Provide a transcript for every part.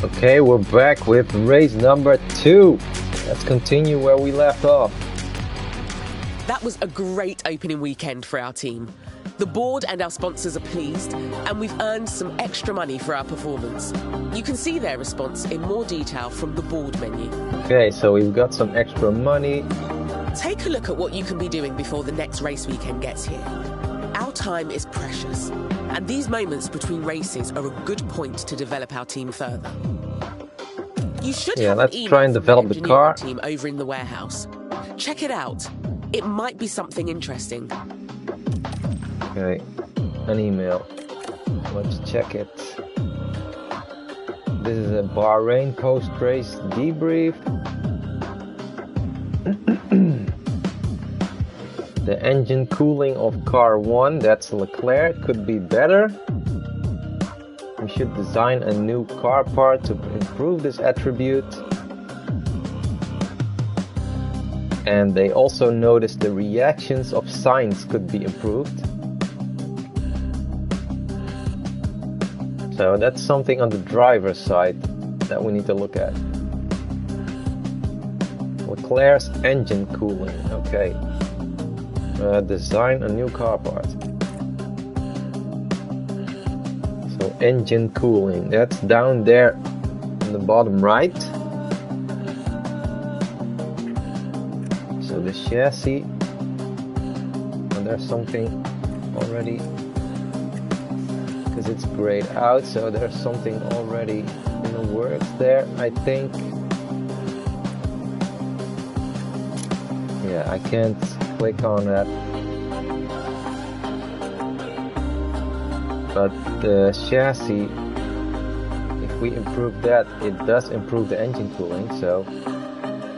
Okay, we're back with race number 2. Let's continue where we left off. That was a great opening weekend for our team. The board and our sponsors are pleased, and we've earned some extra money for our performance. You can see their response in more detail from the board menu. Okay, so we've got some extra money. Take a look at what you can be doing before the next race weekend gets here. Our time is precious, and these moments between races are a good point to develop our team further. You should have let's an email try and from develop the car team over in the warehouse. Check it out. It might be something interesting. Okay, an email. Let's check it. This is a Bahrain post-race debrief. The engine cooling of car 1, that's Leclerc, could be better. We should design a new car part to improve this attribute. And they also noticed the reactions of Sainz could be improved. So that's something on the driver's side that we need to look at. Leclerc's engine cooling, okay. Design a new car part. So engine cooling, that's down there in the bottom right. So the chassis, and there's something already, because it's grayed out, so there's something already in the works there, I think. Yeah, I can't click on that. But the chassis, if we improve that, it does improve the engine cooling, so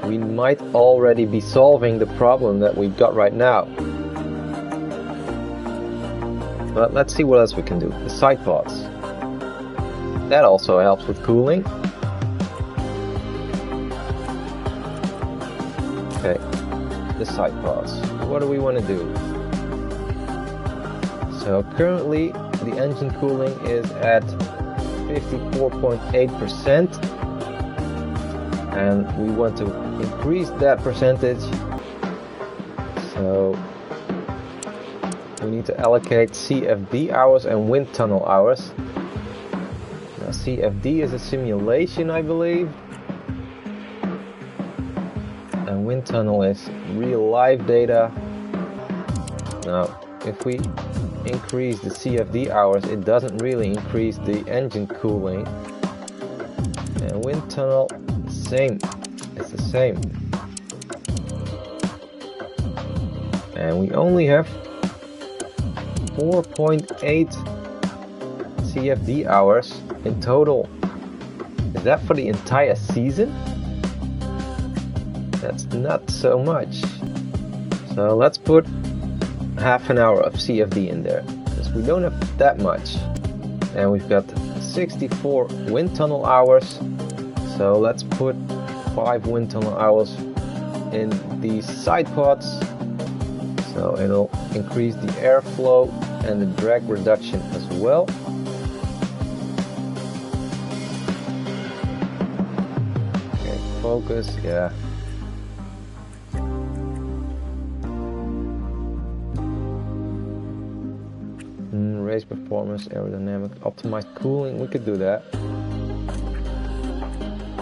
we might already be solving the problem that we've got right now. But let's see what else we can do. The side pods. That also helps with cooling. Okay, the side pods. What do we want to do? So currently the engine cooling is at 54.8%, and we want to increase that percentage. So we need to allocate CFD hours and wind tunnel hours. Now CFD is a simulation, I believe, and wind tunnel is real live data. Now if we increase the CFD hours, it doesn't really increase the engine cooling. And wind tunnel, same, it's the same. And we only have 4.8 CFD hours in total. Is that for the entire season? That's not so much. So let's put half an hour of CFD in there, because we don't have that much. And we've got 64 wind tunnel hours, so let's put 5 wind tunnel hours in these side pods, so it'll increase the airflow and the drag reduction as well. Okay, focus, yeah. Race performance, aerodynamic, optimized cooling, we could do that.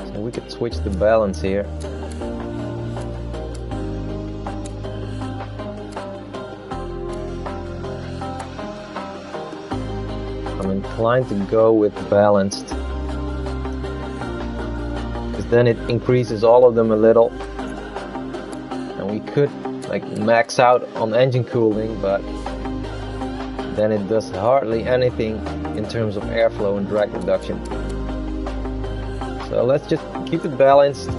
So we could switch the balance here. I'm inclined to go with balanced, because then it increases all of them a little, and we could like max out on engine cooling, but then it does hardly anything in terms of airflow and drag reduction. So let's just keep it balanced.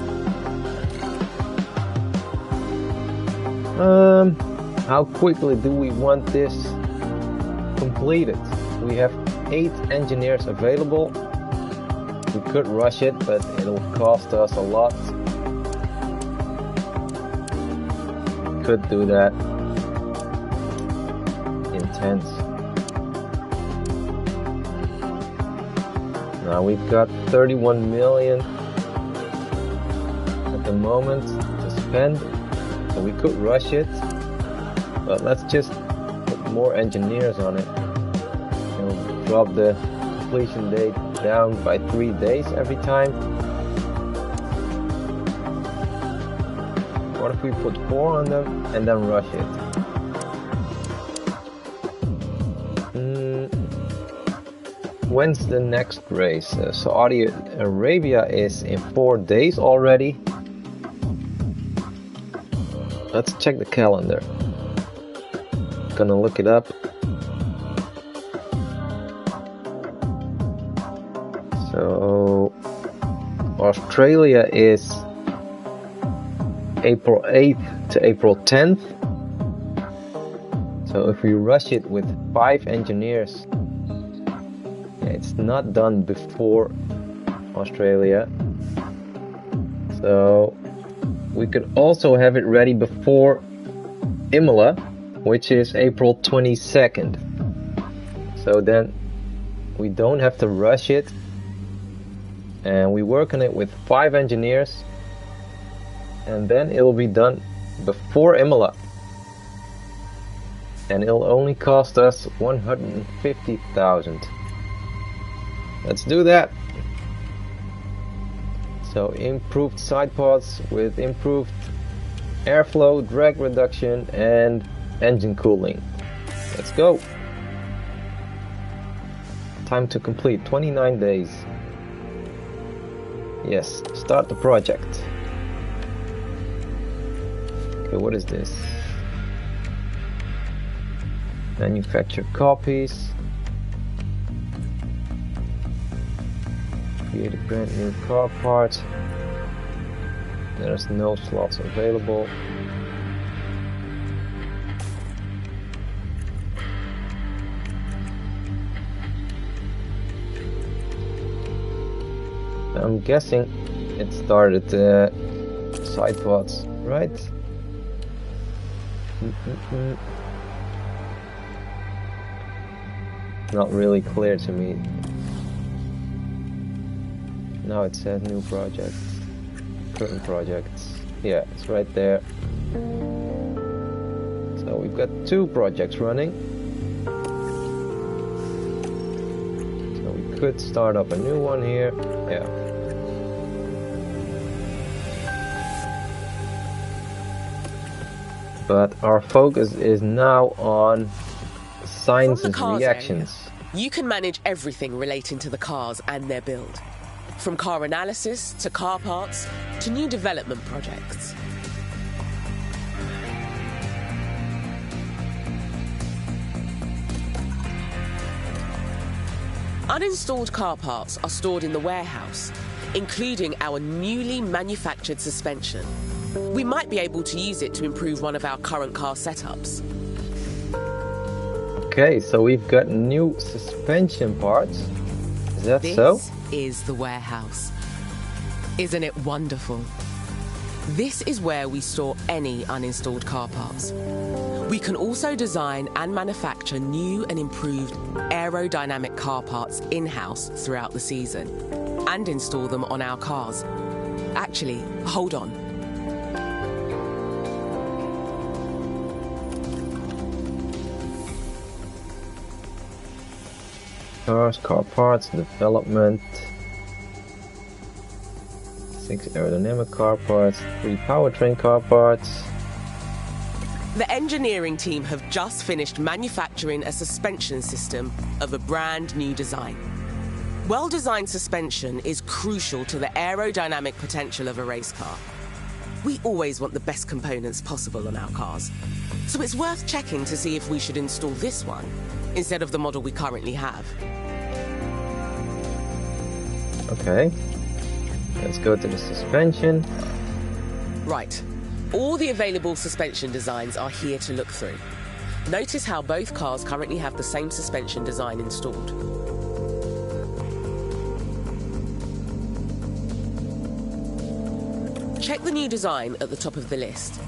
How quickly do we want this completed? We have 8 engineers available. We could rush it, but it'll cost us a lot. Could do that. Intense. Now we've got 31 million at the moment to spend, so we could rush it, but let's just put more engineers on it. We'll drop the completion date down by 3 days every time. What if we put 4 on them and then rush it? When's the next race? Saudi Arabia is in 4 days already. Let's check the calendar. Gonna look it up. So Australia is April 8th to April 10th. So if we rush it with 5 engineers, it's not done before Australia. So we could also have it ready before Imola, which is April 22nd. So then we don't have to rush it, and we work on it with 5 engineers, and then it'll be done before Imola, and it'll only cost us 150,000. Let's do that. So improved side pods with improved airflow, drag reduction, and engine cooling. Let's go. Time to complete 29 days. Yes, start the project. Okay, what is this? Manufacture copies. Create a brand new car part. There's no slots available. I'm guessing it started side pods, right? Not really clear to me. Now it says new projects, current projects. Yeah, it's right there. So we've got 2 projects running. So we could start up a new one here. Yeah. But our focus is now on science and reactions. You can manage everything relating to the cars and their build. From car analysis to car parts to new development projects. Uninstalled car parts are stored in the warehouse, including our newly manufactured suspension. We might be able to use it to improve one of our current car setups. Okay, so we've got new suspension parts. Is that so? This is the warehouse. Isn't it wonderful? This is where we store any uninstalled car parts. We can also design and manufacture new and improved aerodynamic car parts in-house throughout the season and install them on our cars. Actually, hold on. Cars, car parts, development. 6 aerodynamic car parts, 3 powertrain car parts. The engineering team have just finished manufacturing a suspension system of a brand new design. Well-designed suspension is crucial to the aerodynamic potential of a race car. We always want the best components possible on our cars, so it's worth checking to see if we should install this one instead of the model we currently have. Okay, let's go to the suspension. Right, all the available suspension designs are here to look through. Notice how both cars currently have the same suspension design installed. Check the new design at the top of the list.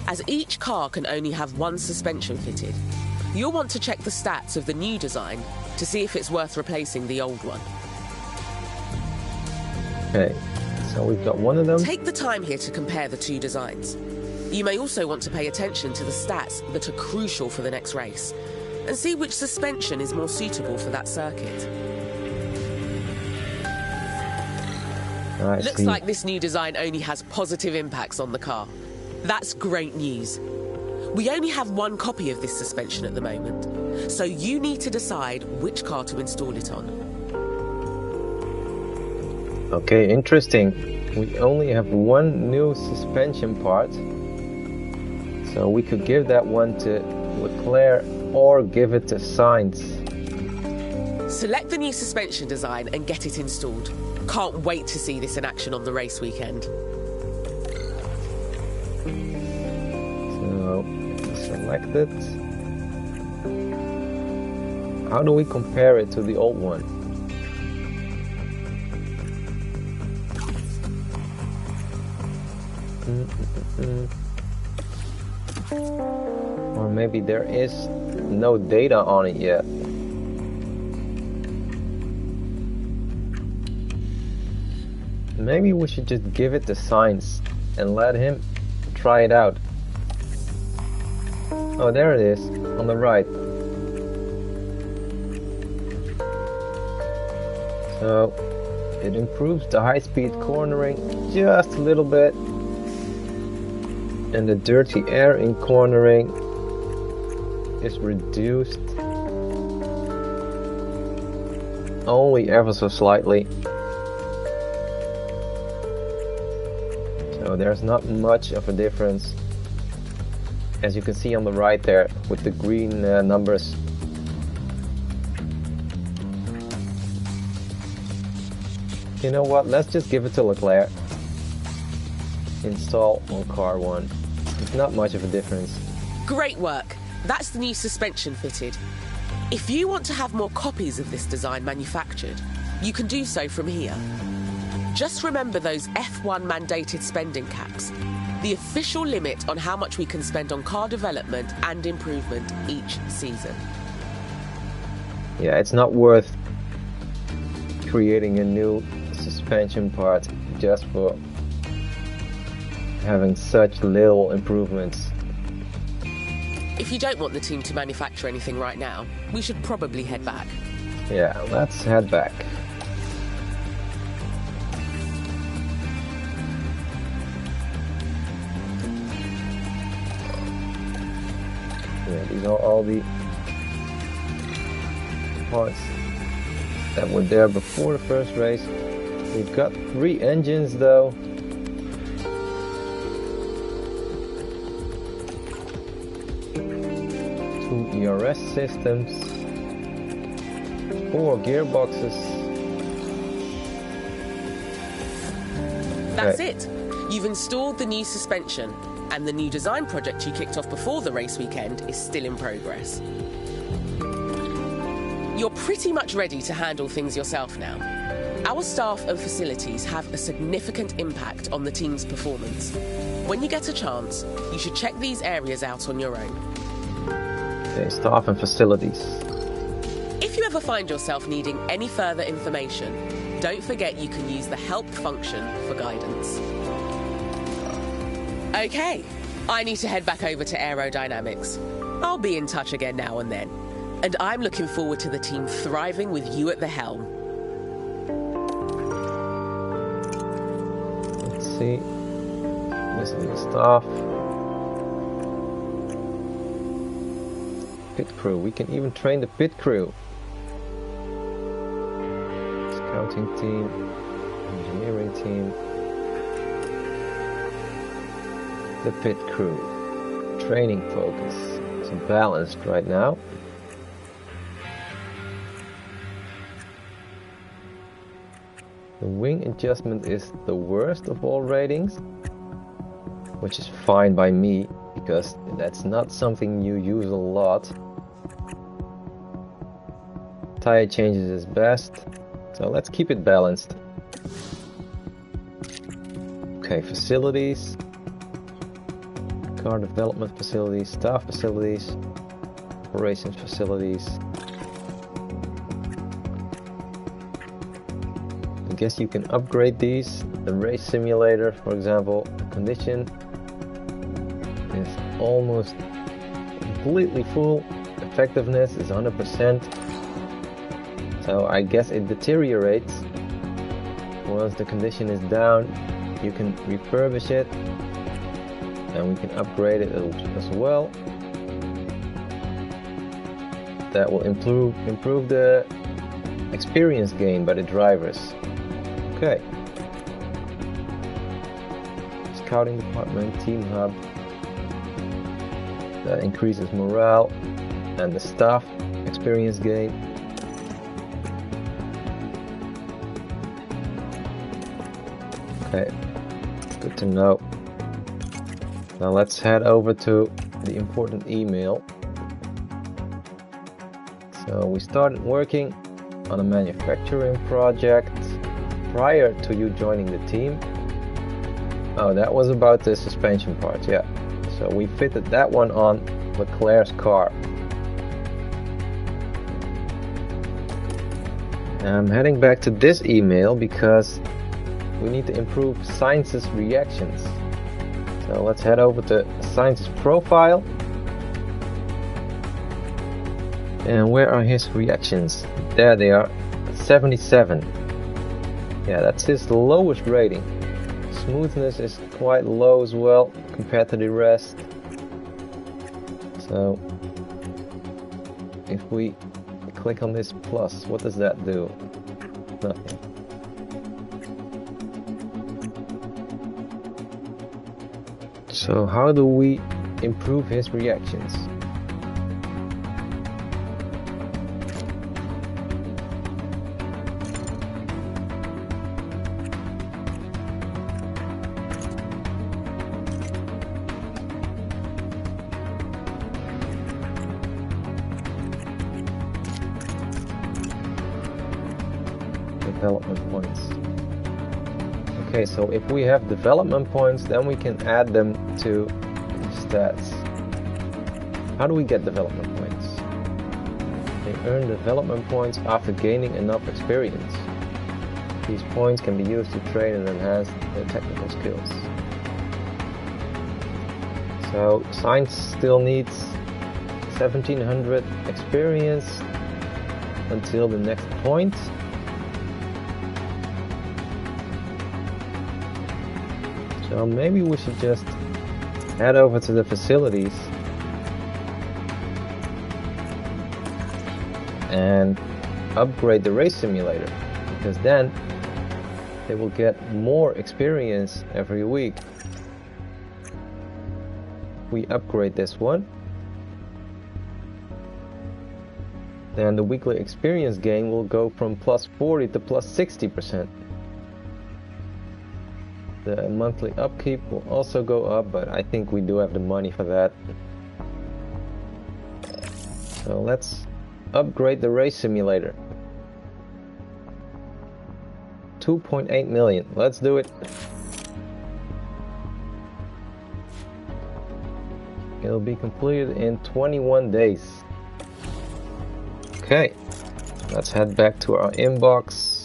As each car can only have one suspension fitted, you'll want to check the stats of the new design to see if it's worth replacing the old one. Okay, so we've got one of them. Take the time here to compare the two designs. You may also want to pay attention to the stats that are crucial for the next race and see which suspension is more suitable for that circuit. Looks like this new design only has positive impacts on the car. That's great news. We only have one copy of this suspension at the moment, so you need to decide which car to install it on. Okay, interesting. We only have one new suspension part, so we could give that one to Leclerc or give it to Sainz. Select the new suspension design and get it installed. Can't wait to see this in action on the race weekend. So, select it. How do we compare it to the old one? Or maybe there is no data on it yet. Maybe we should just give it to Sainz and let him try it out. Oh, there it is, on the right. So, it improves the high-speed cornering just a little bit. And the dirty air in cornering is reduced only ever so slightly. So there's not much of a difference, as you can see on the right there with the green numbers. You know what, let's just give it to Leclerc. Install on car 1. It's not much of a difference. Great work. That's the new suspension fitted. If you want to have more copies of this design manufactured, you can do so from here. Just remember those F1 mandated spending caps, the official limit on how much we can spend on car development and improvement each season. Yeah, it's not worth creating a new suspension part just for having such little improvements. If you don't want the team to manufacture anything right now, we should probably head back. Yeah, let's head back. Yeah, these are all the parts that were there before the first race. We've got 3 engines though. 2 ERS systems, 4 gearboxes. That's it. You've installed the new suspension, and the new design project you kicked off before the race weekend is still in progress. You're pretty much ready to handle things yourself now. Our staff and facilities have a significant impact on the team's performance. When you get a chance, you should check these areas out on your own. Okay, staff and facilities. If you ever find yourself needing any further information, don't forget you can use the help function for guidance. Okay, I need to head back over to aerodynamics. I'll be in touch again now and then, and I'm looking forward to the team thriving with you at the helm. Let's see. Missing the staff. Pit crew. We can even train the pit crew. Scouting team, engineering team. The pit crew. Training focus. It's balanced right now. The wing adjustment is the worst of all ratings, which is fine by me because that's not something you use a lot. Tire changes is best, so let's keep it balanced. Okay, facilities. Car development facilities, staff facilities, operations facilities. guess you can upgrade these. The race simulator, for example, the condition is almost completely full. Effectiveness is 100%. So I guess it deteriorates once the condition is down. You can refurbish it, and we can upgrade it as well. That will improve the experience gained by the drivers. Okay. Scouting department, team hub. That increases morale and the staff experience gain. Okay, good to know. Now let's head over to the important email. So we started working on a manufacturing project prior to you joining the team. Oh, that was about the suspension part, yeah. So we fitted that one on Leclerc's car. I'm heading back to this email because we need to improve Sainz's reactions. So let's head over to Sainz's profile. And where are his reactions? There they are, 77. Yeah, that's his lowest rating. Smoothness is quite low as well compared to the rest. So if we click on this plus, what does that do? Nothing. So how do we improve his reactions? Development points. Okay, so if we have development points, then we can add them to stats. How do we get development points? They earn development points after gaining enough experience. These points can be used to train and enhance their technical skills. So Sainz still needs 1700 experience until the next point. So maybe we should just head over to the facilities and upgrade the race simulator, because then they will get more experience every week. We upgrade this one, then the weekly experience gain will go from plus 40 to plus 60%. The monthly upkeep will also go up, but I think we do have the money for that. So let's upgrade the race simulator. 2.8 million. Let's do it. It'll be completed in 21 days. Okay, let's head back to our inbox.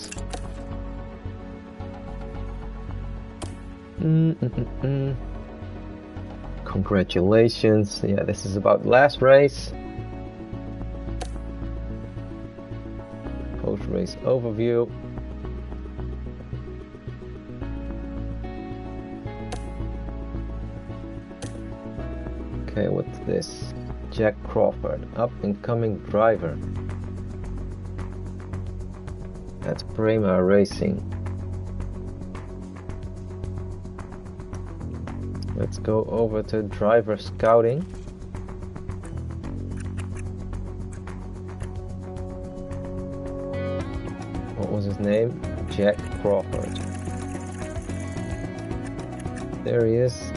Congratulations. Yeah, this is about last race. Post race overview. Okay, what's this? Jack Crawford, up and coming driver. That's Prima Racing. Let's go over to driver scouting. What was his name? Jack Crawford. There he is.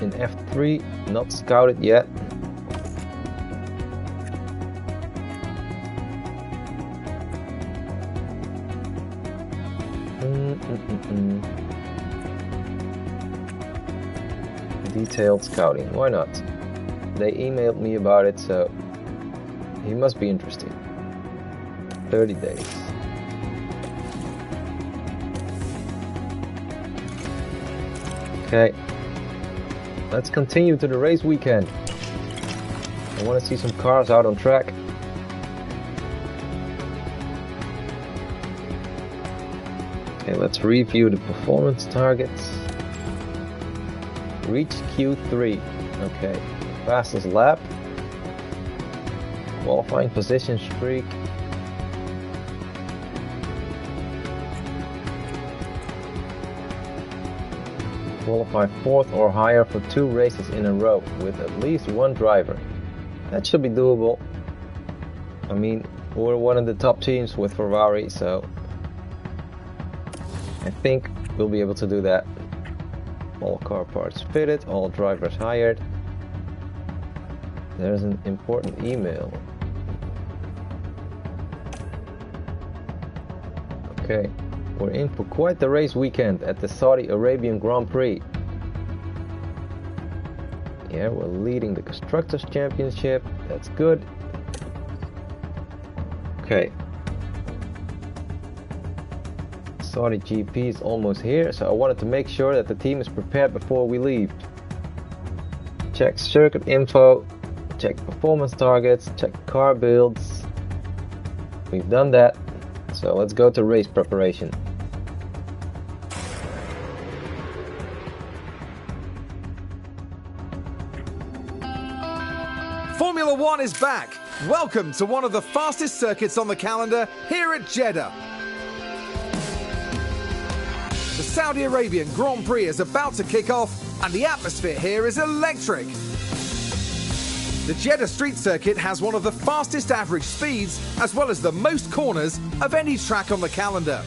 In F3, not scouted yet. Detailed scouting, why not? They emailed me about it, so he must be interesting. 30 days. Okay, let's continue to the race weekend. I want to see some cars out on track. Okay, let's review the performance targets. Reach Q3. Okay, fastest lap. Qualifying position streak. Qualify 4th or higher for 2 races in a row with at least 1 driver. That should be doable. I mean, we're one of the top teams with Ferrari, so I think we'll be able to do that. All car parts fitted, all drivers hired. There's an important email. Okay. We're in for quite the race weekend at the Saudi Arabian Grand Prix. Yeah, we're leading the Constructors' Championship. That's good. Okay. Saudi GP is almost here, so I wanted to make sure that the team is prepared before we leave. Check circuit info, check performance targets, check car builds. We've done that, so let's go to race preparation. Formula One is back. Welcome to one of the fastest circuits on the calendar here at Jeddah. The Saudi Arabian Grand Prix is about to kick off and the atmosphere here is electric. The Jeddah street circuit has one of the fastest average speeds as well as the most corners of any track on the calendar.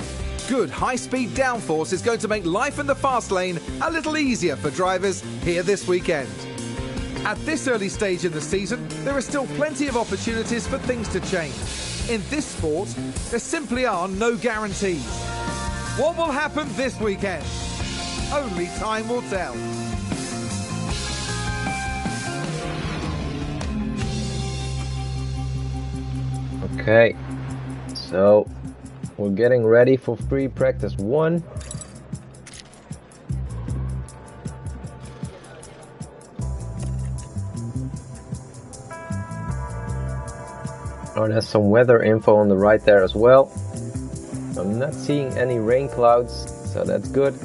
Good high-speed downforce is going to make life in the fast lane a little easier for drivers here this weekend. At this early stage in the season, there are still plenty of opportunities for things to change. In this sport, there simply are no guarantees. What will happen this weekend? Only time will tell. Okay, so we're getting ready for free practice 1. Oh, there's some weather info on the right there as well. I'm not seeing any rain clouds, so that's good.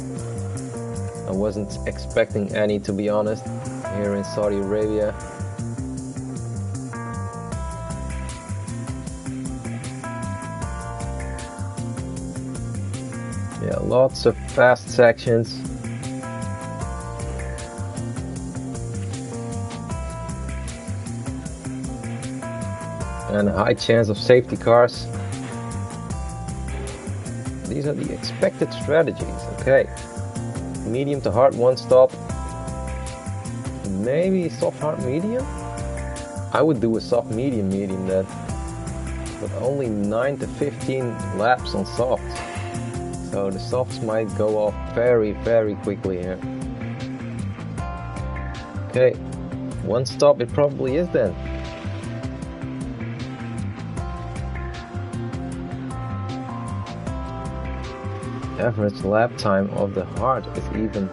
I wasn't expecting any, to be honest, here in Saudi Arabia. Yeah, lots of fast sections. And a high chance of safety cars. These are the expected strategies. Okay. Medium to hard 1 stop. Maybe soft hard medium? I would do a soft medium then. But only 9 to 15 laps on softs. So the softs might go off very, very quickly here. Okay. 1 stop it probably is then. Average lap time of the hard is even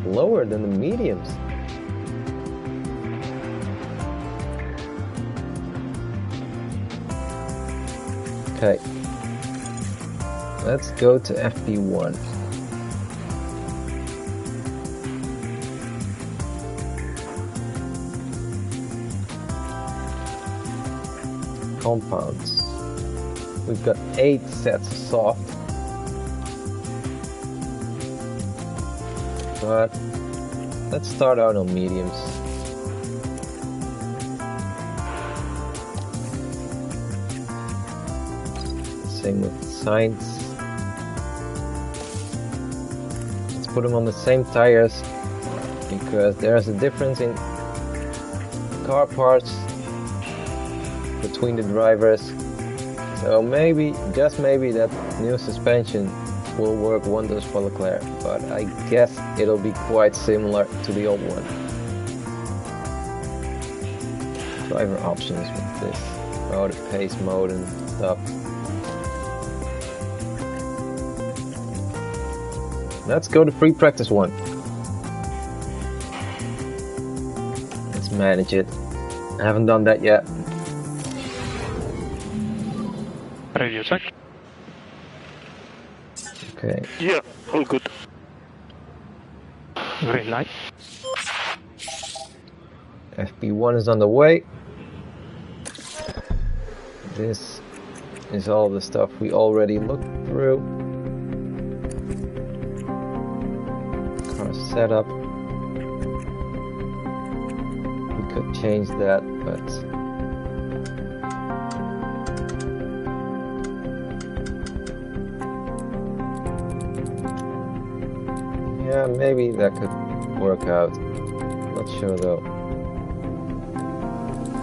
lower than the mediums. Okay, let's go to FP1. Compounds. We've got 8 sets of soft. But let's start out on mediums. Same with sides. Let's put them on the same tires because there's a difference in car parts between the drivers. So maybe, just maybe, that new suspension will work wonders for Leclerc, but I guess it'll be quite similar to the old one. Driver options with this, the pace mode and stuff. Let's go to free practice 1. manage it. I haven't done that yet. Radio check. Okay. Yeah, all good. Green light. FP1 is on the way. This is all the stuff we already looked through. Car setup. We could change that, but yeah, maybe that could work out. Not sure though.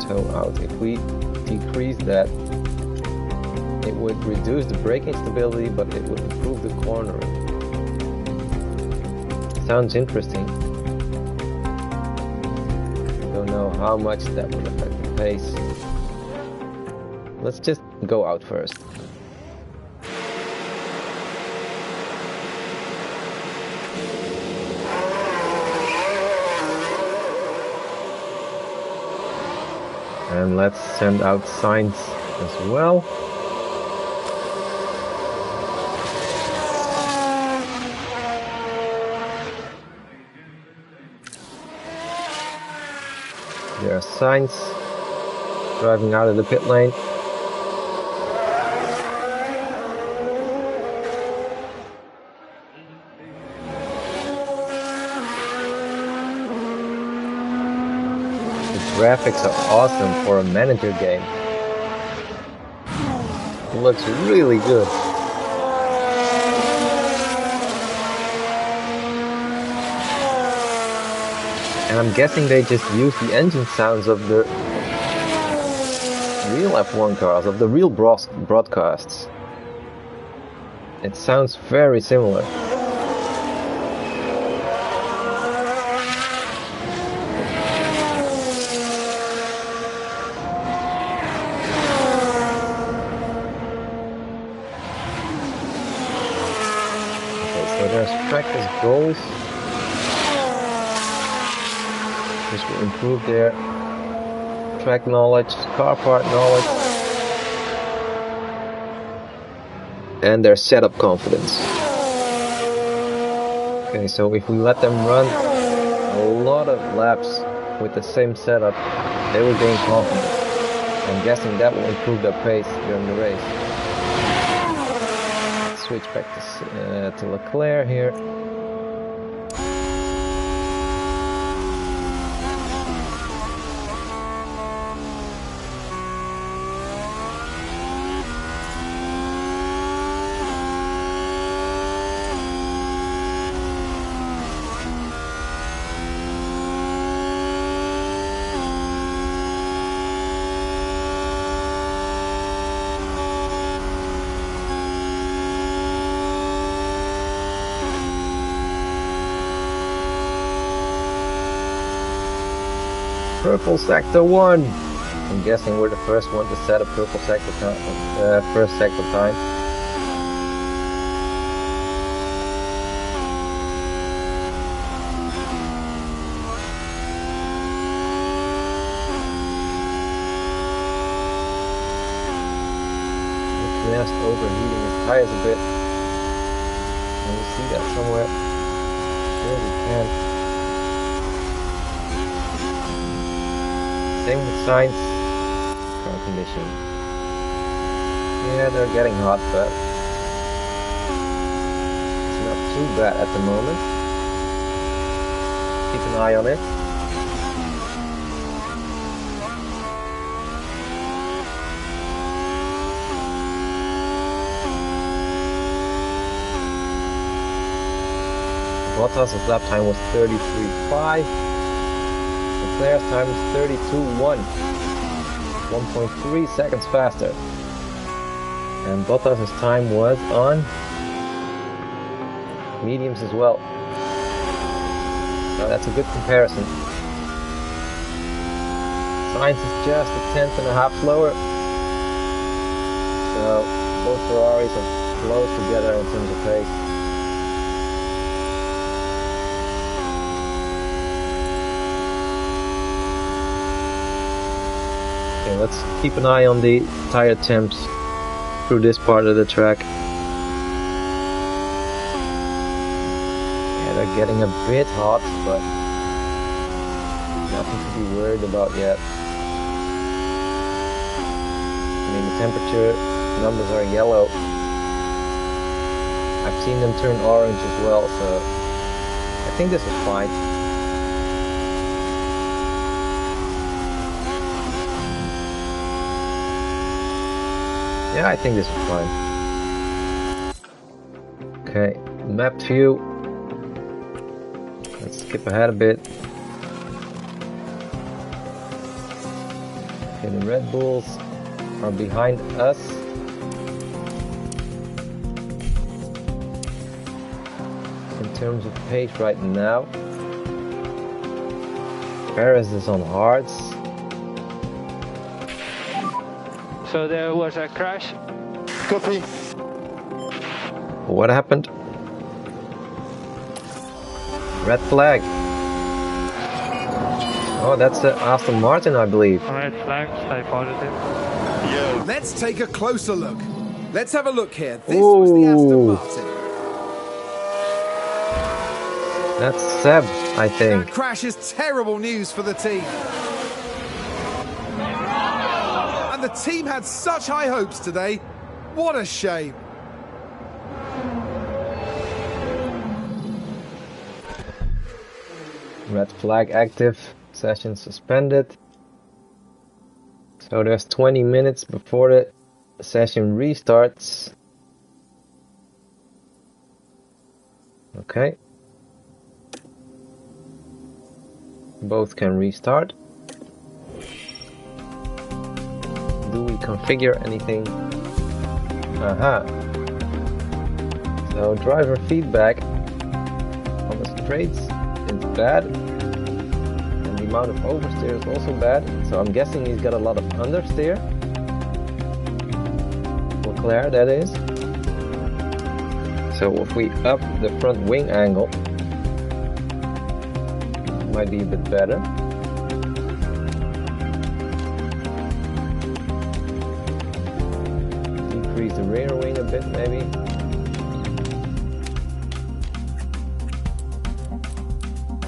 Toe out. If we decrease that, it would reduce the braking stability, but it would improve the cornering. Sounds interesting. Don't know how much that would affect the pace. Let's just go out first. And let's send out signs as well. There are signs driving out of the pit lane. Graphics are awesome for a manager game. It looks really good. And I'm guessing they just use the engine sounds of the real F1 cars, of the real broadcasts. It sounds very similar. Practice goals. This will improve their track knowledge, car part knowledge, and their setup confidence. Okay, so if we let them run a lot of laps with the same setup, they will gain confidence. I'm guessing that will improve their pace during the race. Switch back to Leclerc here. Purple sector 1. I'm guessing we're the first one to set a purple sector time, first sector time. Just overheating his tires a bit. Can you see that somewhere? Sure we can. Same with signs, car condition. Yeah, they're getting hot, but it's not too bad at the moment. Keep an eye on it. Bottas' lap time was 33.5. Leclerc's time is 32.1, 1.3 seconds faster. And Bottas' time was on mediums as well. So that's a good comparison. Sainz is just a tenth and a half slower. So both Ferraris are close together in terms of pace. let's keep an eye on the tire temps through this part of the track. Yeah, they're getting a bit hot, but nothing to be worried about yet. I mean, the temperature numbers are yellow. I've seen them turn orange as well, so I think this is fine. Yeah, I think this is fine. Okay, mapped view. Let's skip ahead a bit. Okay, the Red Bulls are behind us. In terms of pace right now, Perez is on hards. So there was a crash. Copy. What happened? Red flag. Oh, that's Aston Martin, I believe. Red flag, stay positive. Yeah. Let's take a closer look. Let's have a look here. This was the Aston Martin. That's Seb, I think. That crash is terrible news for the team. And the team had such high hopes today. What a shame. Red flag active, session suspended. So there's 20 minutes before the session restarts. Okay. Both can restart. Do we configure anything? Aha. So driver feedback on the straights is bad. And the amount of oversteer is also bad. So I'm guessing he's got a lot of understeer. Leclerc, that is. So if we up the front wing angle, might be a bit better. Decrease the rear wing a bit, maybe.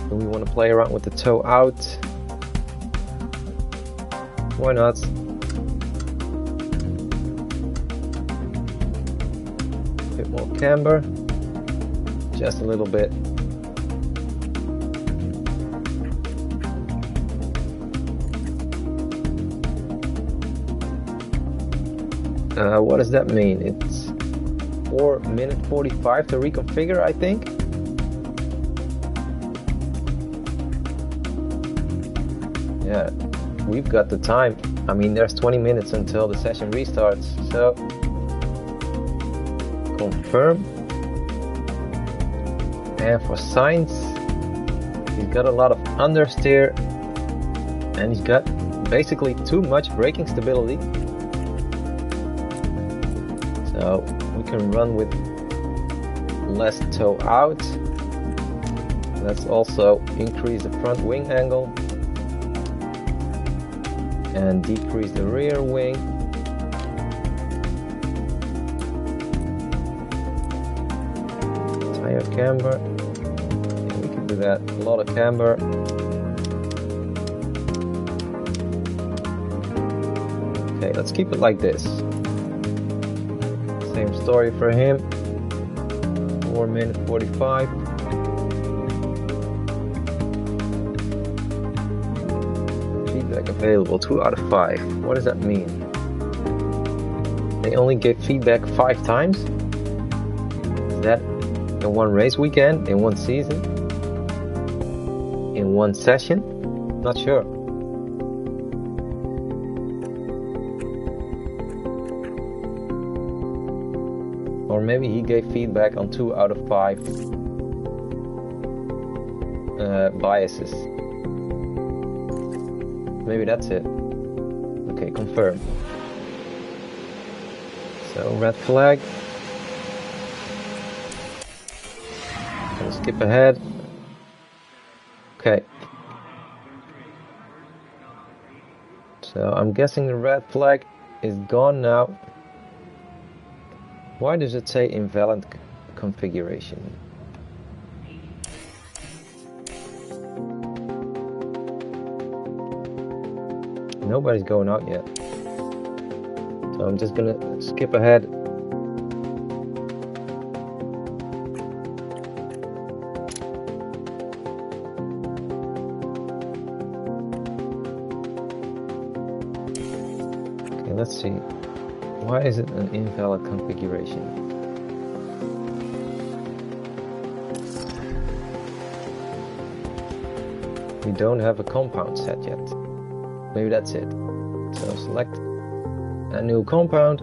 Do we want to play around with the toe out? Why not? A bit more camber. Just a little bit. What does that mean? It's 4:45 to reconfigure, I think. Yeah, we've got the time. I mean, there's 20 minutes until the session restarts, so confirm. And for Sainz, he's got a lot of understeer and he's got basically too much braking stability. So we can run with less toe out. Let's also increase the front wing angle and decrease the rear wing. Tire camber. Yeah, we can do that. A lot of camber. Okay, let's keep it like this. Same story for him. 4:45. Feedback available 2 out of 5. What does that mean? They only gave feedback 5 times? Is that in one race weekend, in one season, in one session? Not sure. Or maybe he gave feedback on 2 out of 5 biases. Maybe that's it. Okay, confirm. So red flag. I'll skip ahead. Okay. So I'm guessing the red flag is gone now. Why does it say invalid configuration? Nobody's going out yet. So I'm just gonna skip ahead. Okay, let's see. Why is it an invalid configuration? We don't have a compound set yet. Maybe that's it. So select a new compound,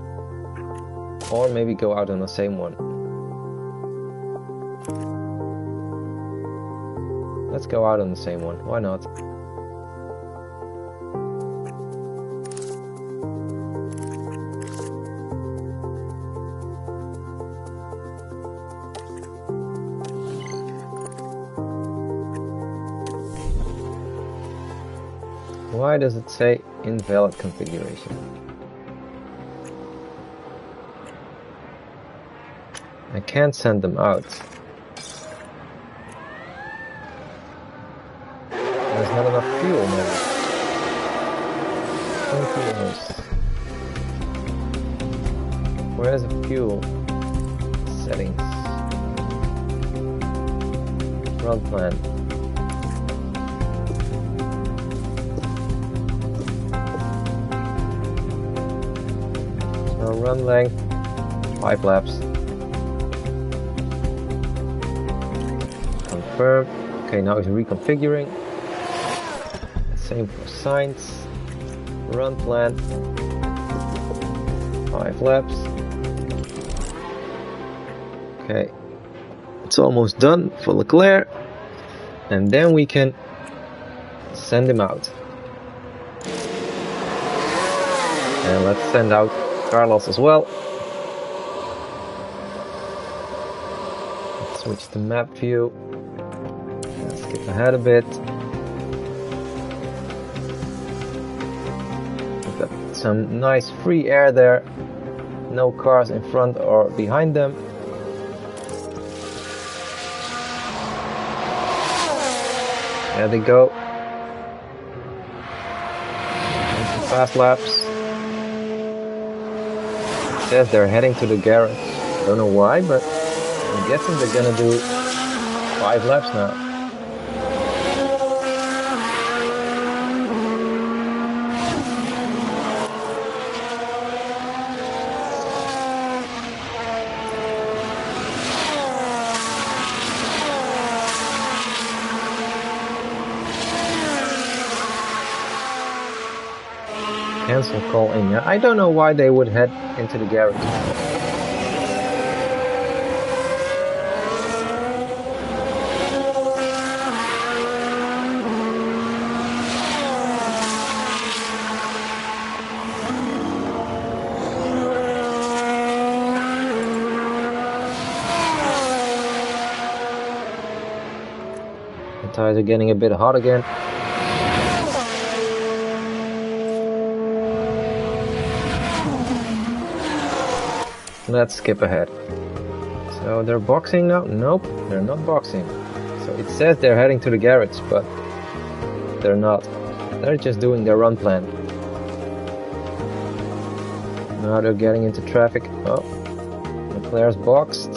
or maybe go out on the same one. Let's go out on the same one, why not? Why does it say invalid configuration? I can't send them out. There's not enough fuel now. Where's the fuel settings? Run plan. Run length 5 laps. Confirm. Okay, now it's reconfiguring. Same for signs. Run plan 5 laps. Okay, it's almost done for Leclerc, and then we can send him out. And let's send out Carlos as well. Let's switch to map view. Let's skip ahead a bit. We've got some nice free air there. No cars in front or behind them. There they go. And some fast laps. Says they're heading to the garage. Don't know why, but I'm guessing they're gonna do 5 laps now. Cancel call in. Yeah, I don't know why they would head into the garage. The tires are getting a bit hot again. Let's skip ahead. So they're boxing now? Nope, they're not boxing. So it says they're heading to the garage, but they're not. They're just doing their run plan. Now they're getting into traffic. Oh, Leclerc's boxed.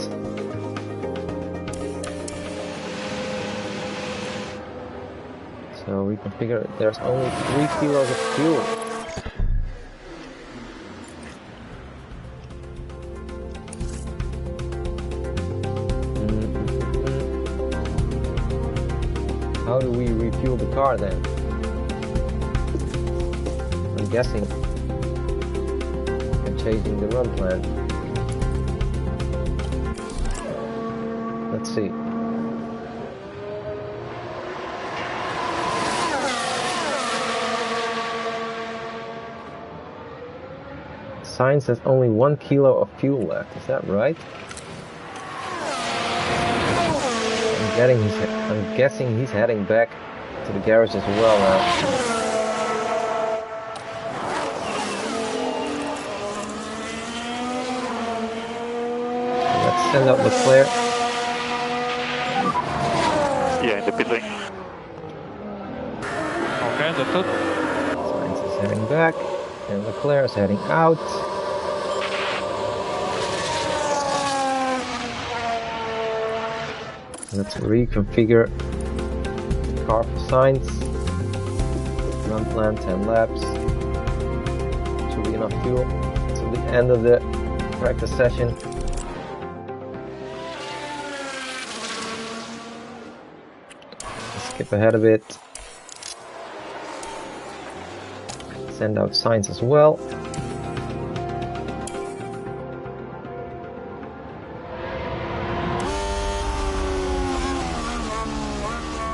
So reconfigure it. There's only 3 kilos of fuel. How do we refuel the car then? I'm guessing I'm changing the run plan. Let's see. Sign says only 1 kilo of fuel left. Is that right? I'm guessing he's heading back to the garage as well now. send out Leclerc. Yeah, in the pit lane. Okay, understood. Sainz is heading back, and Leclerc is heading out. Let's reconfigure the car for Sainz. Run plan 10 laps. Should be enough fuel till the end of the practice session. Skip ahead a bit. Send out Sainz as well.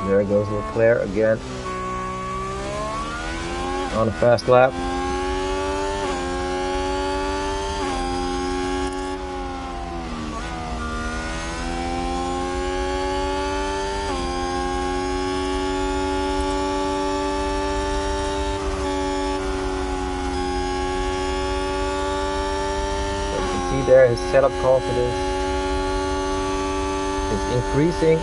There goes Leclerc again on a fast lap. There, his setup confidence is increasing.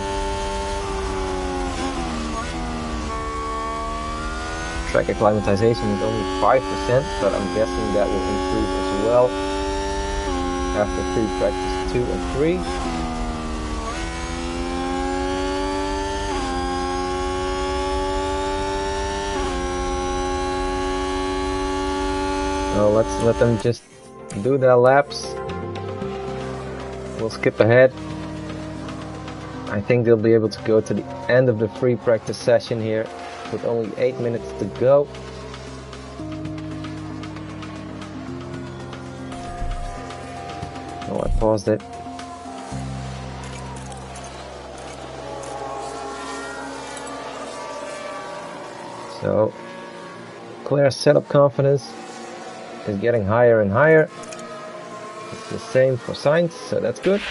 Track acclimatization is only 5%, but I'm guessing that will improve as well after free practice 2 and 3. So let's let them just do their laps. We'll skip ahead. I think they'll be able to go to the end of the free practice session here with only 8 minutes to go. Oh, I paused it. So, Leclerc's setup confidence is getting higher and higher. It's the same for Sainz, so that's good.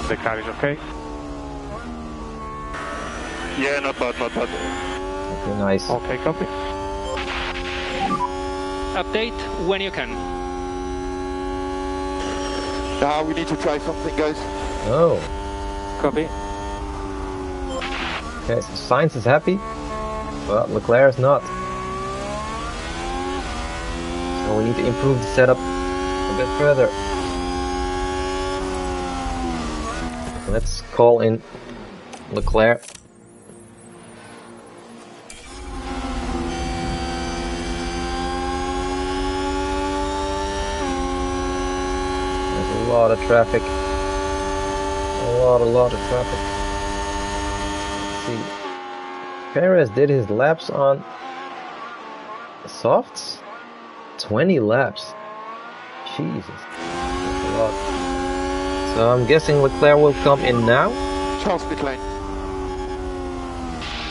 The car is okay. Yeah, not bad, not bad. Okay, nice. Okay, copy. Update when you can. Now we need to try something, guys. Oh, Copy. okay, so Sainz is happy, but Leclerc is not. So we need to improve the setup a bit further. Let's call in Leclerc. There's a lot of traffic. A lot of traffic. Let's see. Perez did his laps on softs. 20 laps. Jesus. That's a lot. So I'm guessing Leclerc will come in now. Charles pit lane.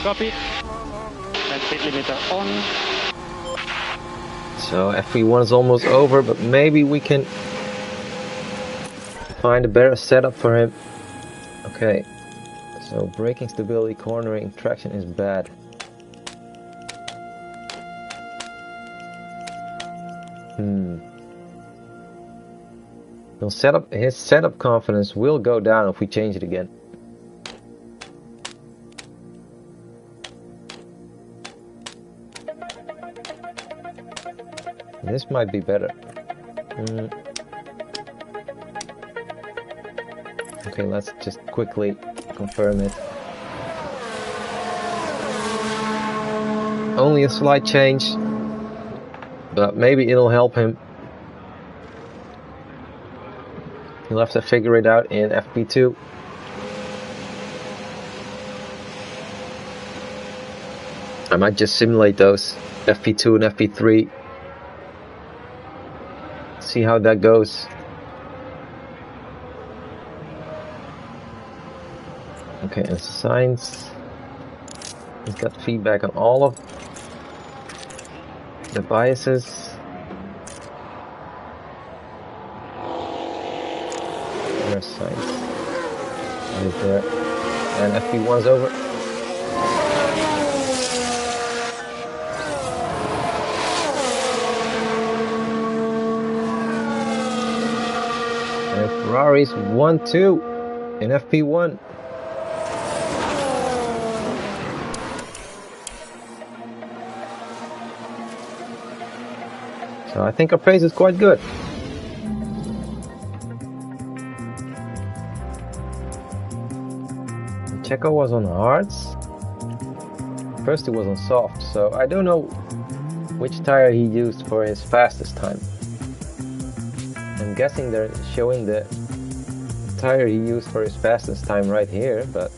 Copy. And speed limiter on. So FP1 is almost over, but maybe we can find a better setup for him. Okay. So braking stability, cornering, traction is bad. His setup confidence will go down if we change it again. This might be better. Okay, let's just quickly confirm it. Only a slight change, but maybe it'll help him. He'll have to figure it out in FP2. I might just simulate those, FP2 and FP3. See how that goes. Okay, and Sainz, he's got feedback on all of the biases. There's Sainz. Right there. And FP1's over. Ferrari's 1-2 in FP1. So I think our pace is quite good. Checo was on hards. First he was on soft, so I don't know which tire he used for his fastest time. I'm guessing they're showing the tire he used for his fastest time right here, but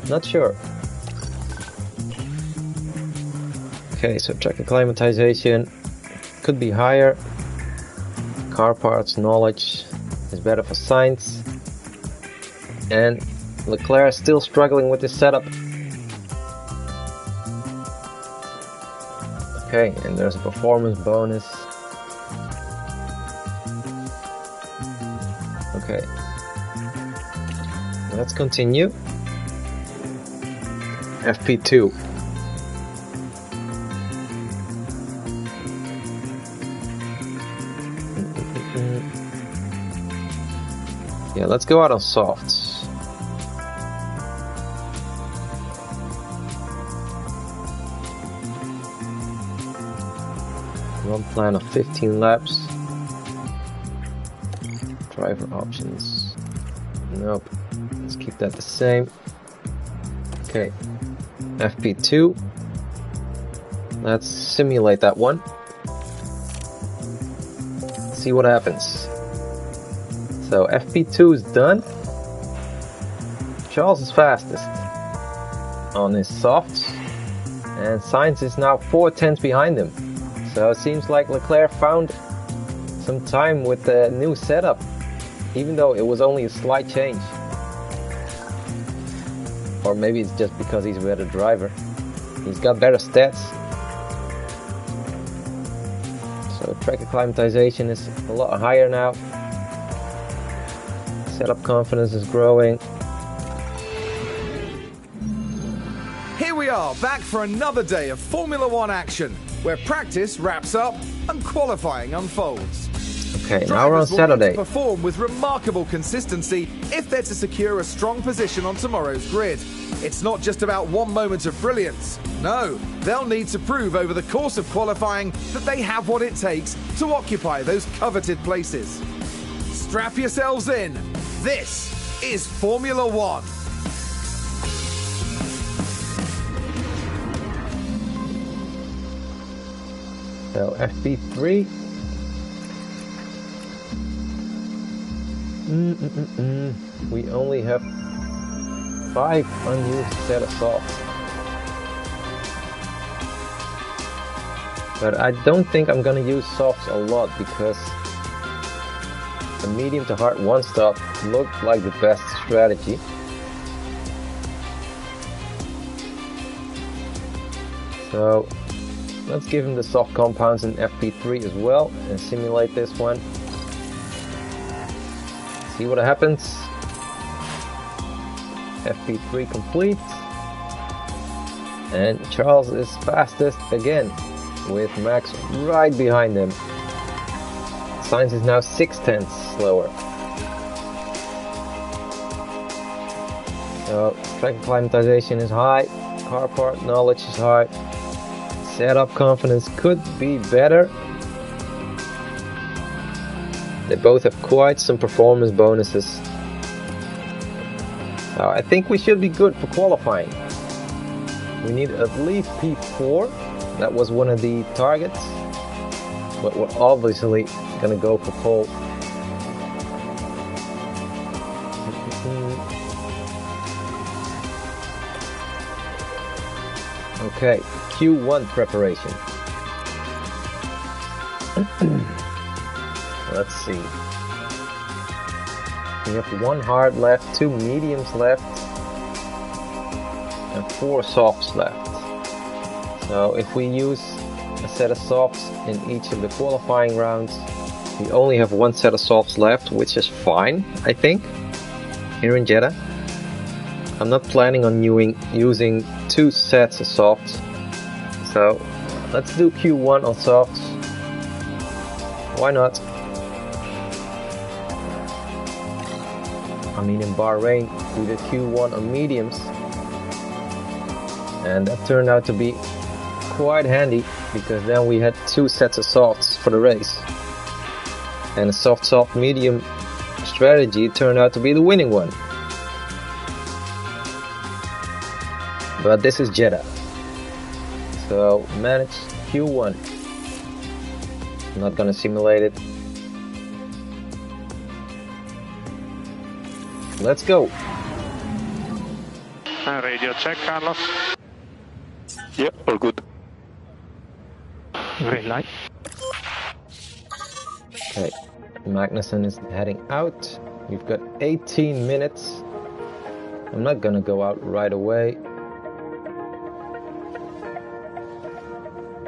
not sure. Okay, so track acclimatization could be higher. Car parts knowledge is better for Sainz. And Leclerc is still struggling with this setup. Okay, and there's a performance bonus. Okay, let's continue. FP2. Yeah, let's go out on softs. One plan of 15 laps. Driver options. Nope. Let's keep that the same. Okay. FP2. Let's simulate that one. See what happens. So FP2 is done. Charles is fastest on his softs, and Sainz is now 4/10 behind him. So it seems like Leclerc found some time with the new setup, even though it was only a slight change. Or maybe it's just because he's a better driver. He's got better stats. So track acclimatization is a lot higher now. Setup confidence is growing. Here we are, back for another day of Formula One action, where practice wraps up and qualifying unfolds. Okay, now we're on Drivers will need Saturday. to perform with remarkable consistency if they're to secure a strong position on tomorrow's grid. It's not just about one moment of brilliance. No, they'll need to prove over the course of qualifying that they have what it takes to occupy those coveted places. Strap yourselves in. This is Formula One. So FP3. We only have 5 unused set of softs. But I don't think I'm gonna use softs a lot because the medium to hard one stop looked like the best strategy. So let's give him the soft compounds in FP3 as well and simulate this one. See what happens. FP3 complete. And Charles is fastest again with Max right behind him. Sainz is now 6/10 slower. So track acclimatization is high, car part knowledge is high, setup confidence could be better. They both have quite some performance bonuses. So I think we should be good for qualifying. We need at least P4. That was one of the targets. But we're obviously gonna go for pole. Okay, Q1 preparation. Let's see. We have 1 hard left, 2 mediums left, and 4 softs left. So if we use a set of softs in each of the qualifying rounds, we only have 1 set of softs left, which is fine, I think, here in Jeddah. I'm not planning on using 2 sets of softs, so let's do Q1 on softs. Why not? in Bahrain, we did Q1 on mediums. And that turned out to be quite handy, because then we had 2 sets of softs for the race. And a soft medium strategy turned out to be the winning one. But this is Jeddah. So manage Q1. I'm not gonna simulate it. Let's go. Radio check, Carlos. Yeah, all good. Green light. Okay, Magnussen is heading out. We've got 18 minutes. I'm not gonna go out right away.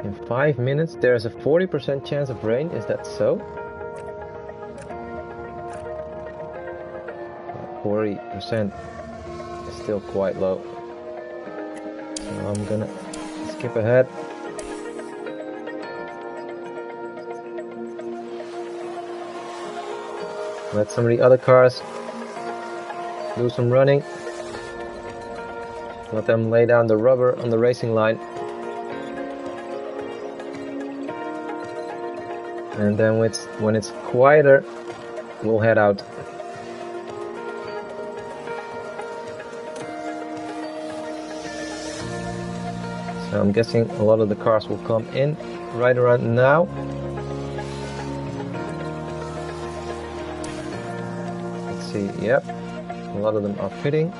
In 5 minutes, there's a 40% chance of rain. Is that so? 40% is still quite low. So I'm gonna skip ahead. Let some of the other cars do some running. Let them lay down the rubber on the racing line. And then when it's quieter, we'll head out. So I'm guessing a lot of the cars will come in right around now. Let's see, yep, a lot of them are pitting.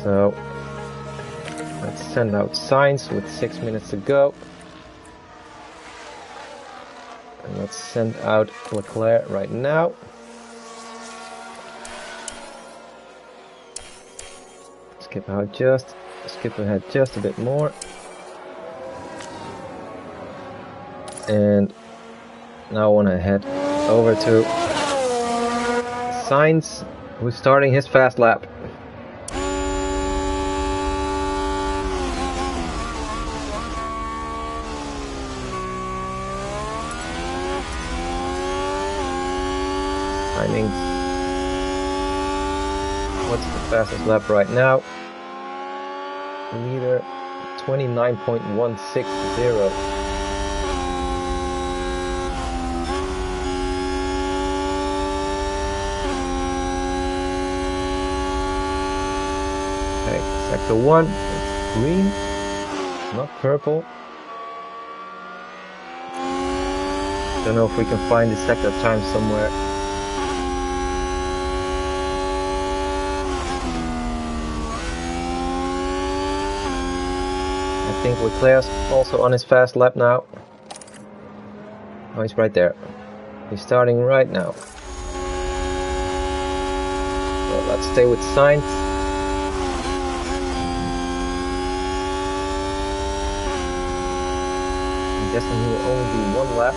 So let's send out signs with 6 minutes to go. And let's send out Leclerc right now. Skip ahead just a bit more. And now I want to head over to Sainz, who's starting his fast lap. Timings. What's the fastest lap right now? Meter 29.160. Okay, sector 1, it's green, not purple. Don't know if we can find the sector time somewhere. I think Leclerc's also on his fast lap now. Oh, he's right there. He's starting right now. So let's stay with Sainz. I'm guessing he will only do 1 lap.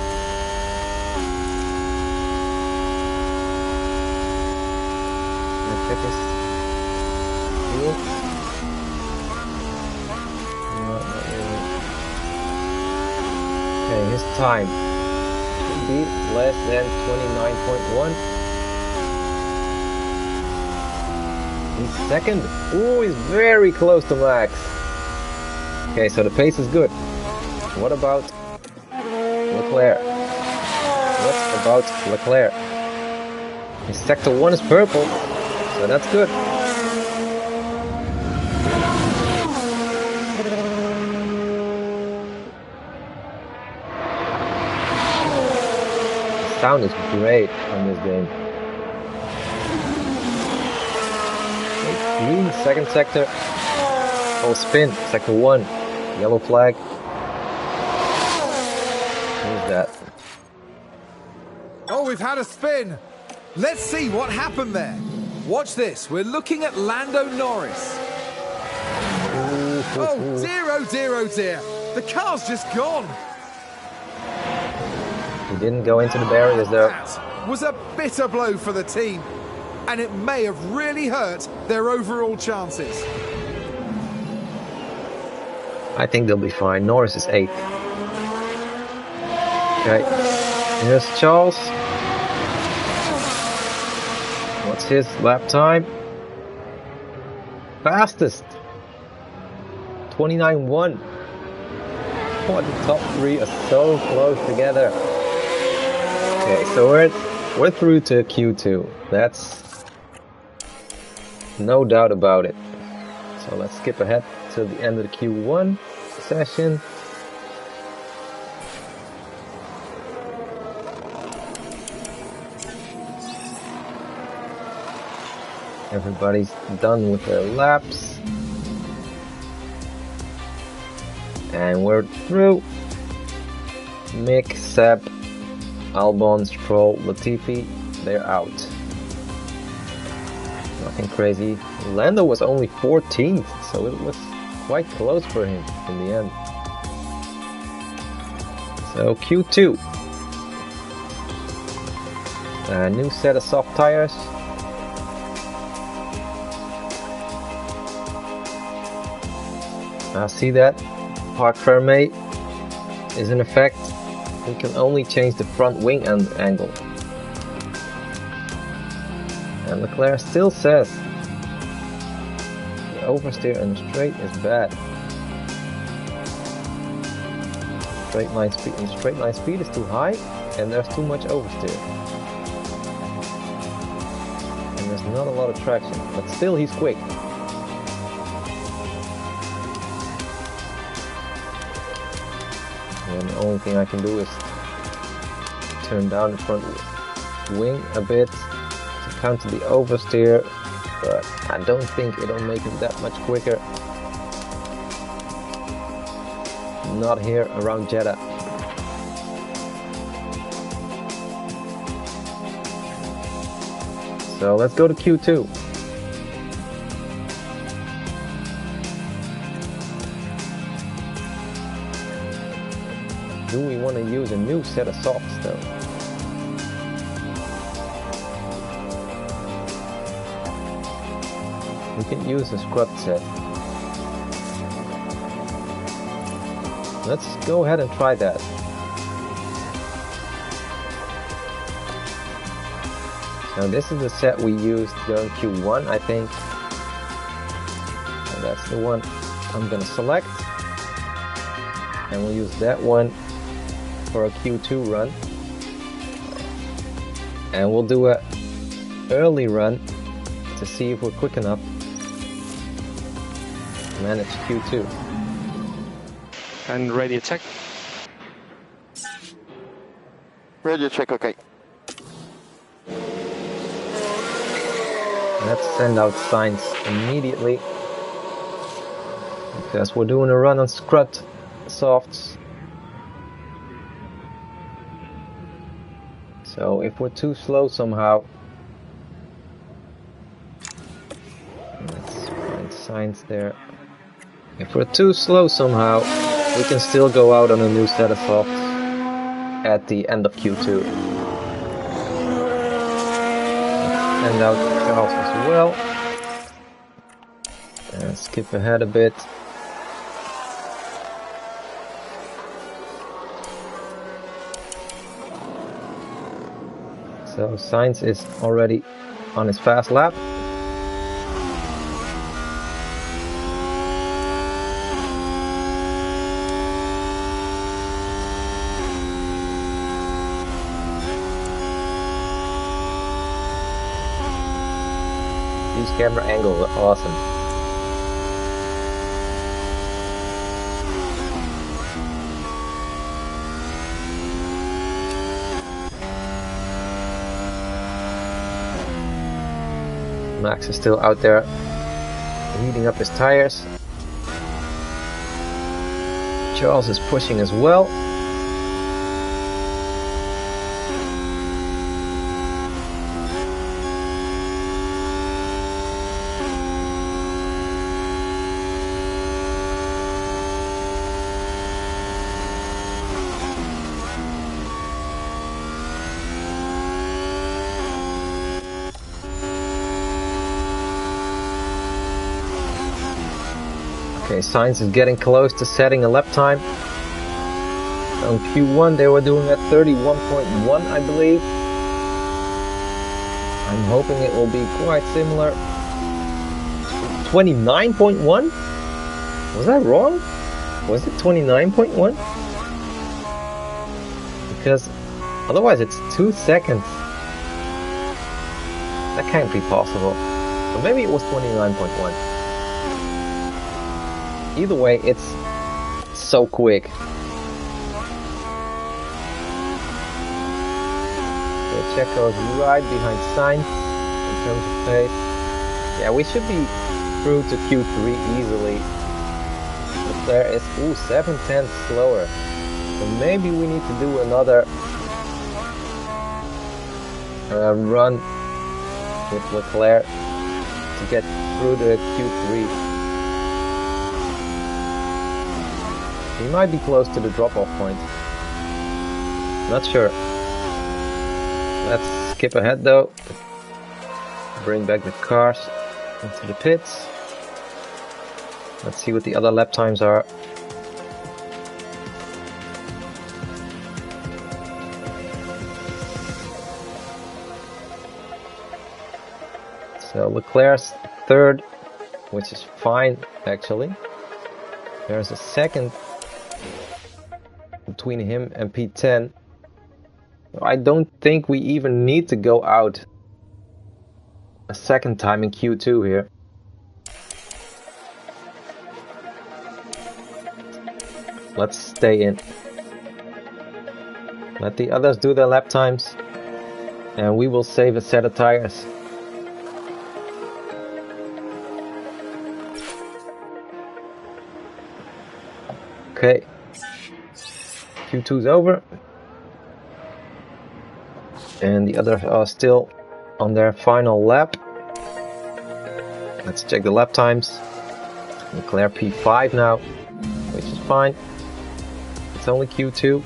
Let's check his fuel. Okay, his time should be less than 29.1. He's second. Ooh, he's very close to max. Okay, so the pace is good. What about Leclerc? What about Leclerc? His sector 1 is purple, so that's good. Sound is great on this game. Okay, green, second sector. Oh, spin, sector 1. Yellow flag. Who's that? Oh, we've had a spin. Let's see what happened there. Watch this. We're looking at Lando Norris. Oh, dear, oh dear, oh dear. The car's just gone. He didn't go into the barriers though. That was a bitter blow for the team, and it may have really hurt their overall chances. I think they'll be fine. Norris is 8th. Okay, here's Charles. What's his lap time. Fastest. 29.1. Oh, the top three are so close together. Okay, so we're through to Q2. That's no doubt about it. So let's skip ahead to the end of the Q1 session. Everybody's done with their laps. And we're through. Mick, Seb, Albon, Stroll, Latifi, they're out. Nothing crazy. Lando was only 14th, so it was quite close for him in the end. So Q2. A new set of soft tires. I see that Park Fermé is in effect. We can only change the front wing angle. And Leclerc still says the oversteer in the straight is bad. Straight line speed, and the straight line speed is too high, and there's too much oversteer. And there's not a lot of traction, but still he's quick. And the only thing I can do is turn down the front wing a bit to counter the oversteer, but I don't think it'll make it that much quicker. Not here around Jeddah. So let's go to Q2. Do we want to use a new set of softs though? We can use a scrub set. Let's go ahead and try that. Now this is the set we used during Q1, I think. And that's the one I'm gonna select. And we'll use that one for a Q2 run. And we'll do a early run to see if we're quick enough to manage Q2. And radio check. Radio check, okay. Let's send out signs immediately, because we're doing a run on scrubbed softs. So if we're too slow somehow, let's find signs there. If we're too slow somehow, we can still go out on a new set of softs at the end of Q2. Send out Charles as well. And skip ahead a bit. So Sainz is already on his fast lap. These camera angles are awesome. Max is still out there heating up his tires. Charles is pushing as well. Okay, Sainz is getting close to setting a lap time. On Q1 they were doing at 31.1, I believe. I'm hoping it will be quite similar. 29.1? Was that wrong? Was it 29.1? Because otherwise it's 2 seconds. That can't be possible. So maybe it was 29.1. Either way, it's so quick. So Checo's right behind Sainz in terms of pace. Yeah, we should be through to Q3 easily. Leclerc is 7/10 slower. So maybe we need to do another run with Leclerc to get through the Q3. He might be close to the drop-off point. Not sure. Let's skip ahead though. Bring back the cars into the pits. Let's see what the other lap times are. So Leclerc's third, which is fine actually. There's a second between him and P10. I don't think we even need to go out a second time in Q2 here. Let's stay in. Let the others do their lap times and we will save a set of tires. Okay, Q2's over and the others are still on their final lap. Let's check the lap times. Leclerc P5 now, which is fine. It's only Q2.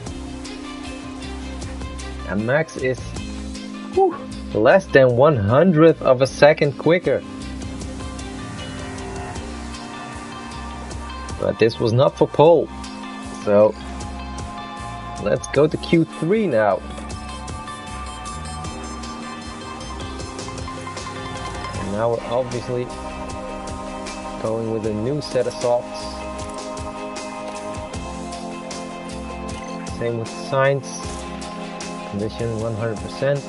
And Max is less than 1/100th of a second quicker. But this was not for pole. So let's go to Q3 now. And now we're obviously going with a new set of softs. Same with Sainz. Condition 100%.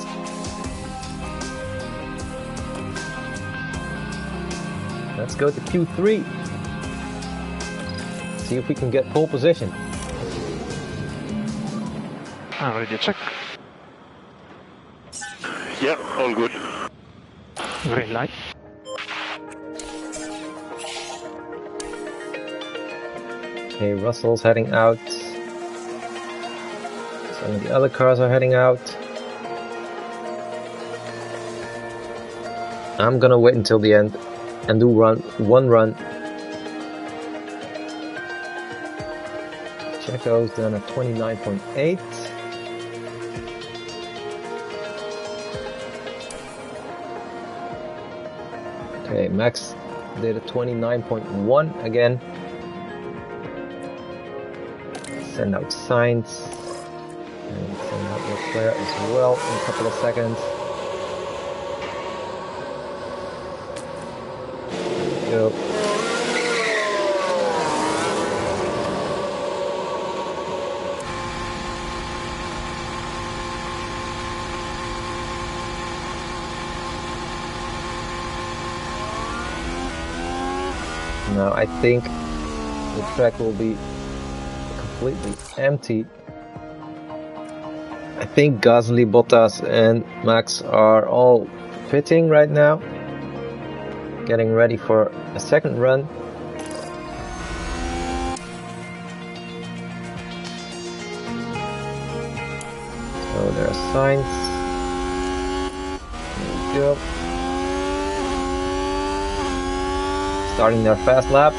Let's go to Q3. See if we can get pole position. Ready to check. Yeah, all good. Green light. Okay, Russell's heading out. Some of the other cars are heading out. I'm gonna wait until the end and do one run. Checo's done at 29.8. Okay, Max did a 29.1 again. Send out Sainz. And send out Leclerc as well in a couple of seconds. There we go. Now I think the track will be completely empty. I think Gasly, Bottas and Max are all pitting right now, getting ready for a second run. So there's Sainz. There we go. Starting their fast lap.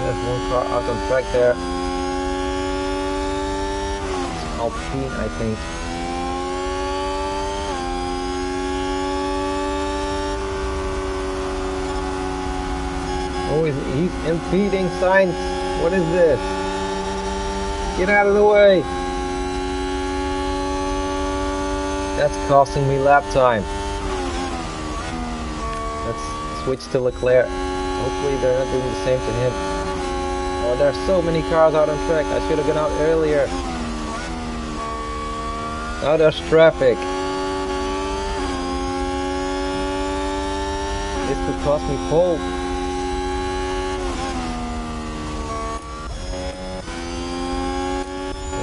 There's one car out on track there. It's Alpine, I think. Oh, he's impeding Sainz. What is this? Get out of the way. That's costing me lap time. Let's switch to Leclerc. Hopefully they're not doing the same to him. Oh, there are so many cars out on track. I should have gone out earlier. Now there's traffic. This could cost me pole.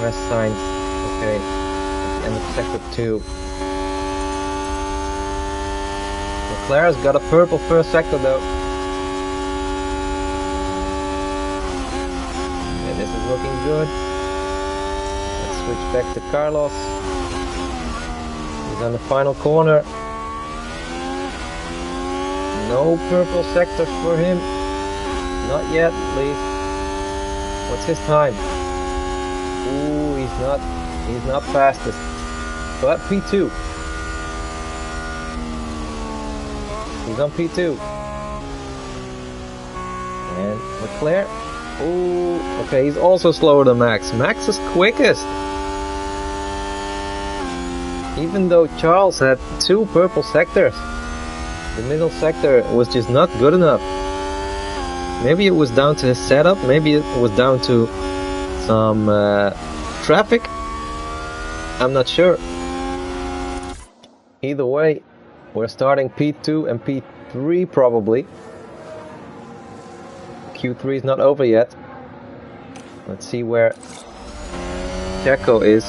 Where's Sainz? Okay, at the end of sector 2. Leclerc's got a purple first sector though. Yeah, this is looking good. Let's switch back to Carlos. He's on the final corner. No purple sector for him. Not yet, at least. What's his time? Ooh, he's not fastest. But P2. He's on P2. And Leclerc. Ooh, okay, he's also slower than Max. Max is quickest. Even though Charles had 2 purple sectors, the middle sector was just not good enough. Maybe it was down to his setup, maybe it was down to some traffic. I'm not sure. Either way, we're starting P2 and P3 probably. Q3 is not over yet. Let's see where Checo is.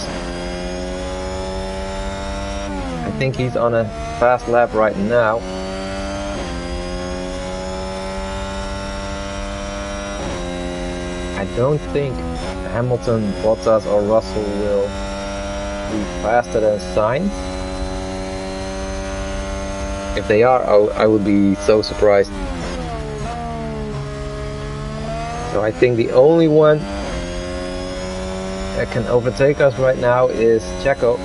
I think he's on a fast lap right now. I don't think Hamilton, Bottas or Russell will be faster than Sainz. If they are, I would be so surprised. So I think the only one that can overtake us right now is Checo.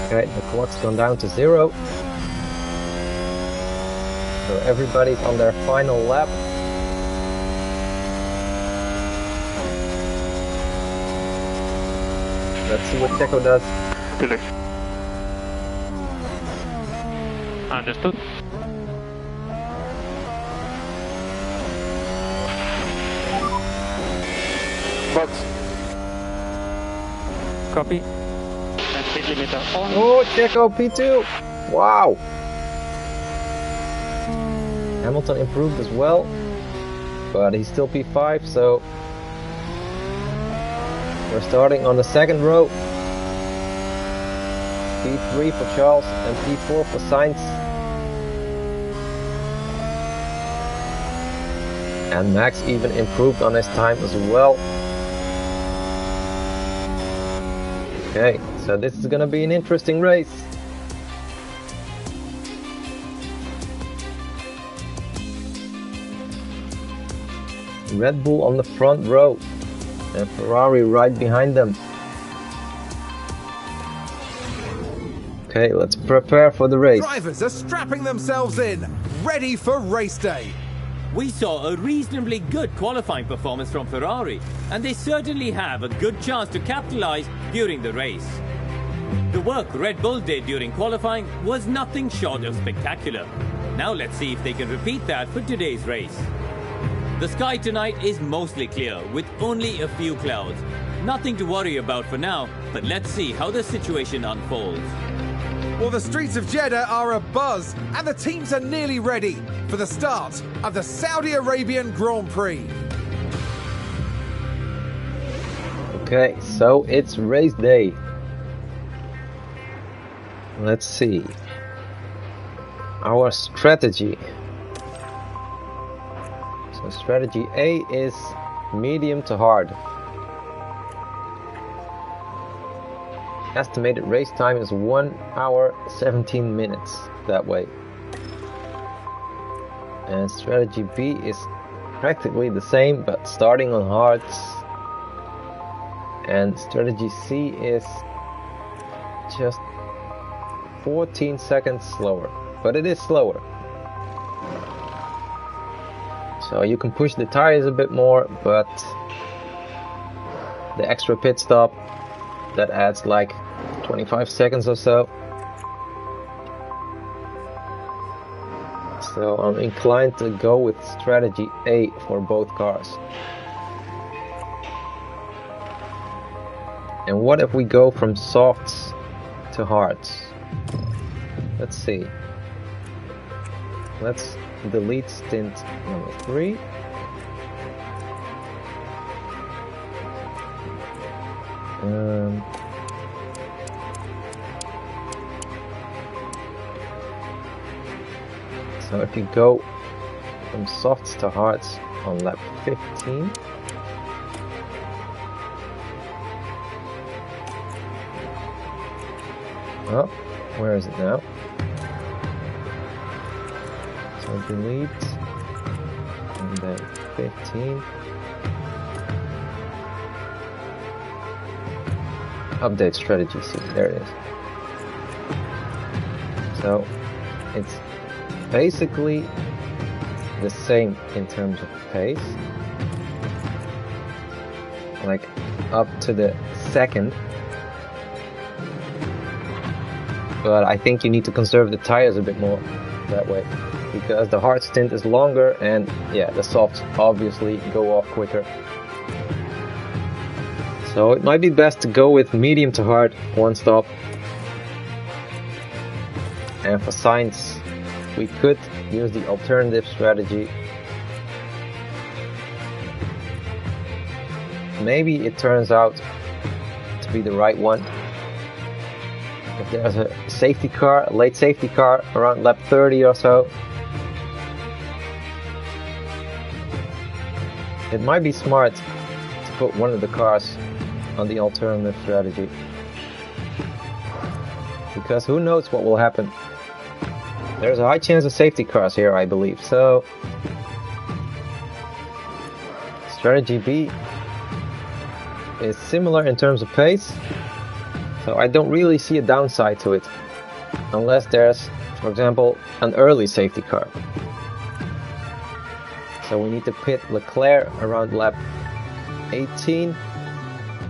Okay, the clock's gone down to 0. So everybody's on their final lap. Let's see what Checo does. Understood. Box. Copy. And speed limiter on. Oh, Checo P2! Wow! Hamilton improved as well, but he's still P5, so we're starting on the second row. P3 for Charles and P4 for Sainz. And Max even improved on his time as well. Okay, so this is gonna be an interesting race. Red Bull on the front row and Ferrari right behind them. Okay, let's prepare for the race. Drivers are strapping themselves in, ready for race day. We saw a reasonably good qualifying performance from Ferrari, and they certainly have a good chance to capitalize during the race. The work Red Bull did during qualifying was nothing short of spectacular. Now let's see if they can repeat that for today's race. The sky tonight is mostly clear, with only a few clouds. Nothing to worry about for now, but let's see how the situation unfolds. Well, the streets of Jeddah are abuzz, and the teams are nearly ready for the start of the Saudi Arabian Grand Prix. Okay, so it's race day. Let's see. Our strategy. So strategy A is medium to hard. Estimated race time is 1 hour 17 minutes that way. And strategy B is practically the same, but starting on hards. And strategy C is just 14 seconds slower, but it is slower. So you can push the tires a bit more, but the extra pit stop, that adds like 25 seconds or so. So I'm inclined to go with strategy A for both cars. And what if we go from softs to hards? Let's see. Let's delete stint number 3. So if you go from softs to hards on lap 15, oh, where is it now? So delete, and then 15. Update strategy, see, there it is. So it's basically the same in terms of pace, like up to the second, but I think you need to conserve the tires a bit more that way, because the hard stint is longer and yeah, the softs obviously go off quicker. So it might be best to go with medium to hard, one stop. And for Sainz, we could use the alternative strategy. Maybe it turns out to be the right one. If there's a safety car, a late safety car around lap 30 or so, it might be smart to put one of the cars on the alternative strategy, because who knows what will happen. There's a high chance of safety cars here, I believe, so strategy B is similar in terms of pace, so I don't really see a downside to it, unless there's, for example, an early safety car. So we need to pit Leclerc around lap 18,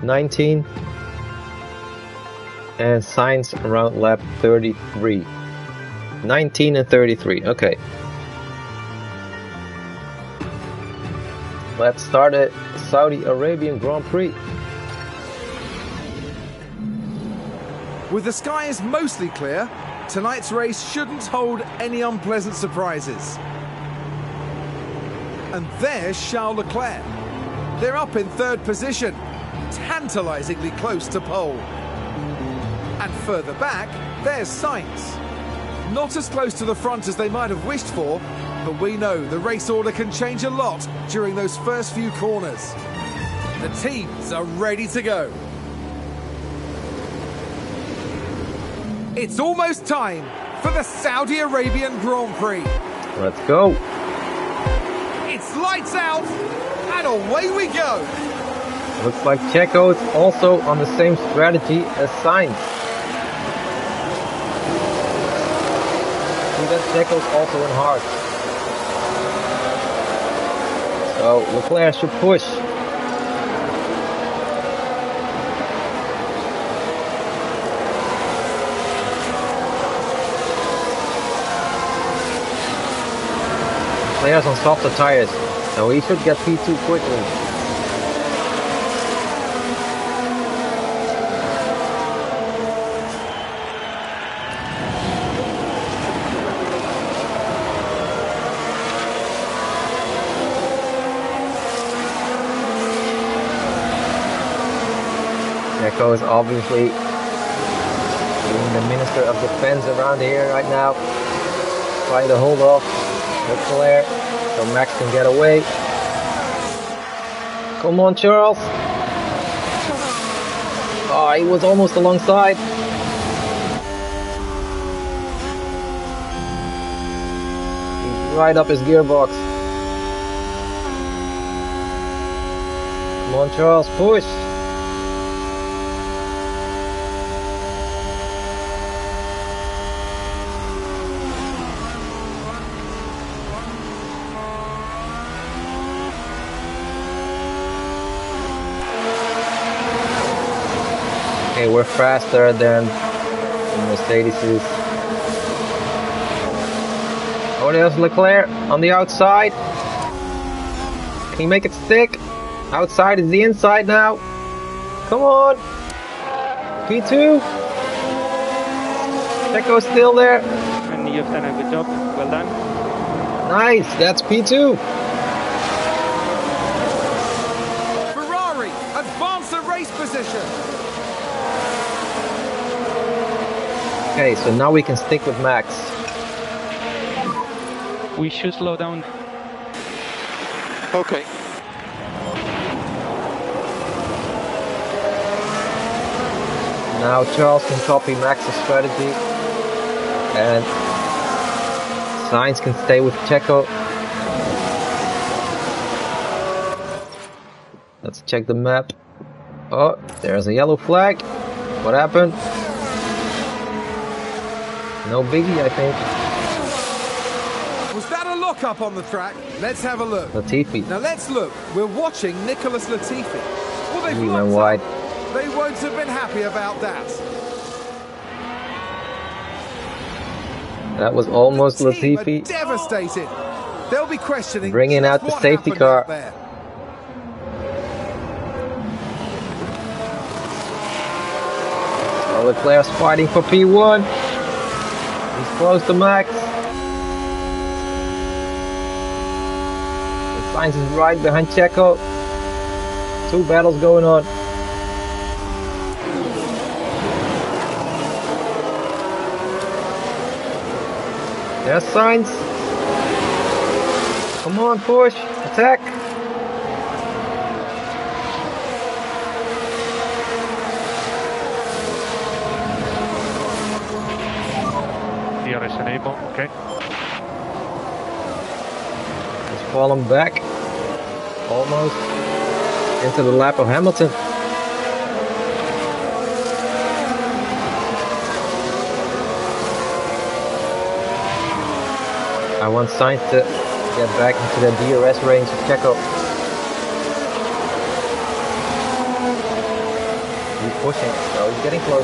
19, and Sainz around lap 33. 19 and 33, okay. Let's start a Saudi Arabian Grand Prix. With the skies mostly clear, tonight's race shouldn't hold any unpleasant surprises. And there's Charles Leclerc. They're up in third position, tantalisingly close to pole. And further back, there's Sainz. Not as close to the front as they might have wished for, but we know the race order can change a lot during those first few corners. The teams are ready to go. It's almost time for the Saudi Arabian Grand Prix. Let's go. It's lights out, and away we go. Looks like Checo is also on the same strategy as Sainz. See that Checo's also in hard. So Leclerc should push. Leclerc's on softer tires, so he should get P2 quickly. Checo is obviously being the Minister of Defense around here right now, trying to hold off Leclerc so Max can get away. Come on, Charles. Oh, he was almost alongside. He's right up his gearbox. Come on, Charles, push. Okay, we're faster than the Mercedes. Oh, there's Leclerc on the outside. Can you make it stick? Outside is the inside now. Come on. P2. Checo's still there. And you've done a good job. Well done. Nice, that's P2. Ferrari advance the race position. Okay, so now we can stick with Max. We should slow down. Okay. Now Charles can copy Max's strategy and Sainz can stay with Checo. Let's check the map. Oh, there's a yellow flag. What happened? No biggie, I think. Was that a lock-up on the track? Let's have a look. Latifi. Now let's look. We're watching Nicholas Latifi. Well, they've He locked went up. wide. They won't have been happy about that. That was almost The team are Latifi. devastated. They'll be questioning Bringing just out the what safety happened car. out there. Oh, Leclerc's fighting for P1. He's close to Max. And Sainz is right behind Checo. Two battles going on. There's Sainz. Come on, push, attack. DRS enable, okay. He's fallen back. Almost into the lap of Hamilton. I want Sainz to get back into the DRS range of Checo. He's pushing, so he's getting close.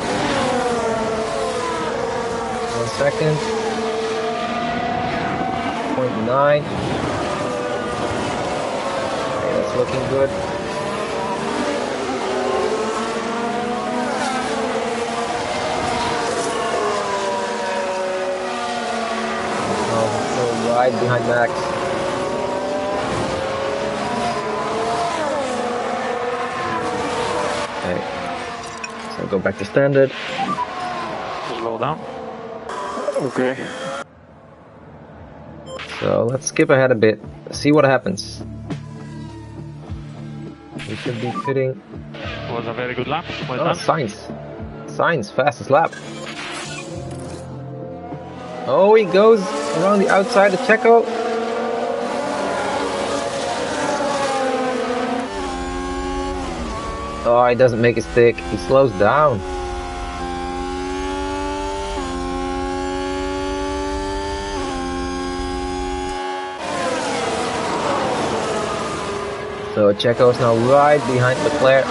1 second. 0.9. Okay, that's looking good. Right behind Max. Okay, so go back to standard. Slow down. Okay. So let's skip ahead a bit, see what happens. We should be pitting. Was a very good lap. Well Oh, done. Sainz, fastest lap. Oh, he goes around the outside of Checo. Oh, he doesn't make it stick. He slows down. So Checo's now right behind Leclerc.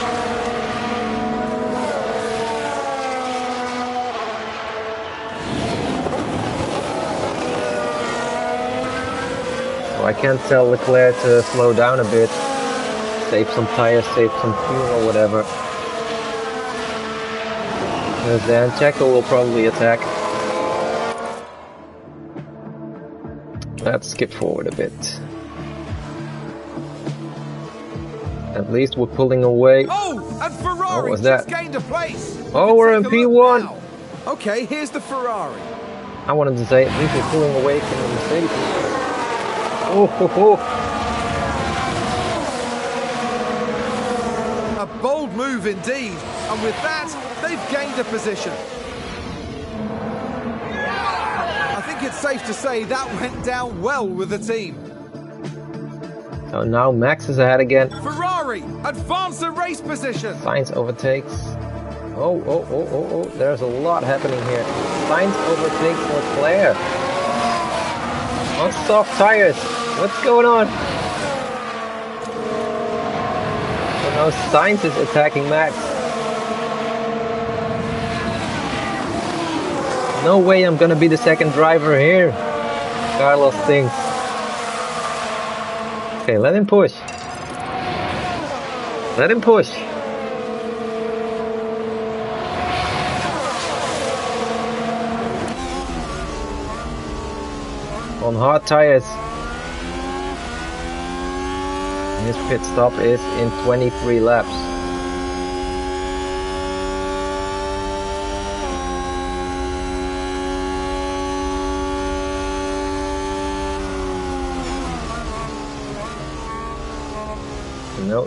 So I can't tell Leclerc to slow down a bit. Save some tires, save some fuel or whatever. Because then Checo will probably attack. Let's skip forward a bit. At least we're pulling away. Oh, and Ferrari What was just that? gained a place. Oh, we're in Take a look P1. now. Okay, here's the Ferrari. I wanted to say at least we're pulling away from the Mercedes. Oh, ho, ho. A bold move indeed, and with that, they've gained a position. I think it's safe to say that went down well with the team. So now Max is ahead again. Ferrari advance the race position. Sainz overtakes. Oh, there's a lot happening here. Sainz overtakes Leclerc. On soft tires. What's going on? So now Sainz is attacking Max. No way I'm gonna be the second driver here, Carlos thinks. Okay, let him push. Let him push. On hard tires. And his pit stop is in 23 laps.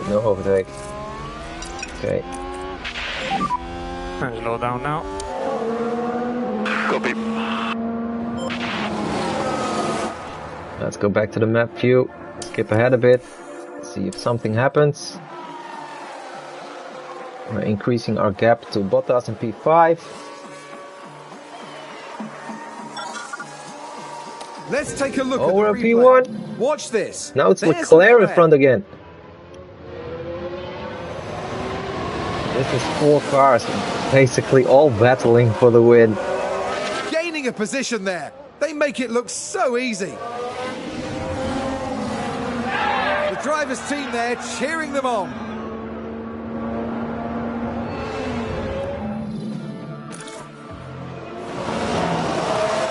No overtake. Okay. And slow down now. Copy. Let's go back to the map view. Skip ahead a bit. See if something happens. We're increasing our gap to Bottas in P5. Let's take a look at we're the at replay. P1. Watch this. Now it's There's Leclerc in Leclerc. front again. This is 4 cars, basically all battling for the win. Gaining a position there. They make it look so easy. The driver's team there cheering them on.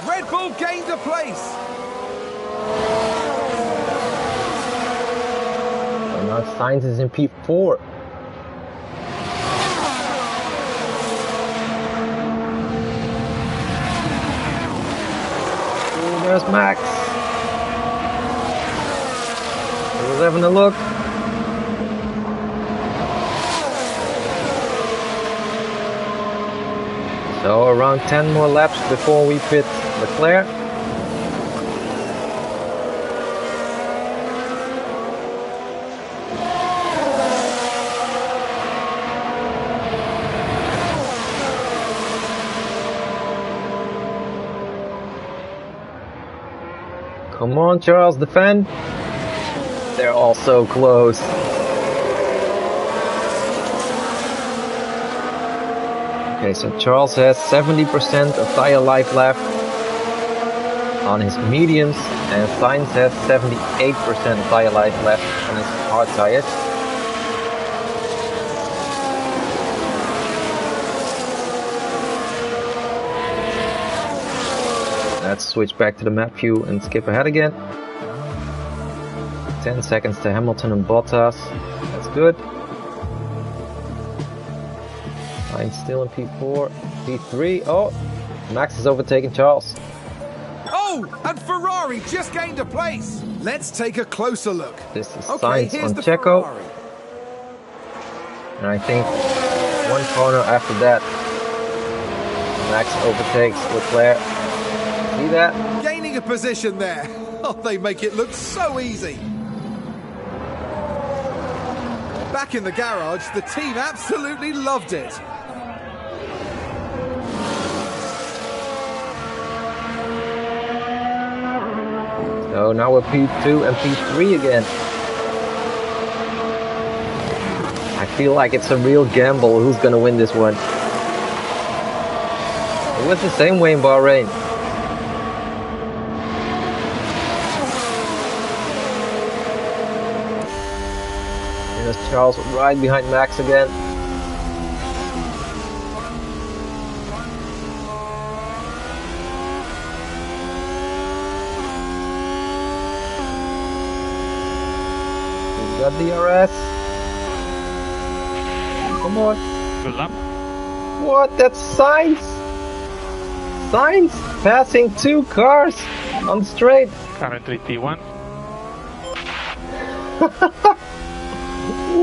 Red Bull gained a place. So now Sainz is in P4. There's Max. He was having a look. So around 10 more laps before we pit Leclerc. Come on, Charles, defend. They're all so close. Okay, so Charles has 70% of tire life left on his mediums, and Sainz has 78% tire life left on his hard tires. Let's switch back to the map view and skip ahead again. 10 seconds to Hamilton and Bottas. That's good. Sainz still in P4. P3. Oh, Max is overtaking Charles. Oh, and Ferrari just gained a place. Let's take a closer look. This is Okay, Sainz here's on the Checo. Ferrari. And I think one corner after that, Max overtakes Leclerc. See that? Gaining a position there. Oh, they make it look so easy. Back in the garage, the team absolutely loved it. So now we're P2 and P3 again. I feel like it's a real gamble who's gonna win this one. It was the same way in Bahrain. There's Charles right behind Max again. We've got DRS. Come on. Good lap. What? That's Sainz. Sainz passing 2 cars on the straight. Currently P1.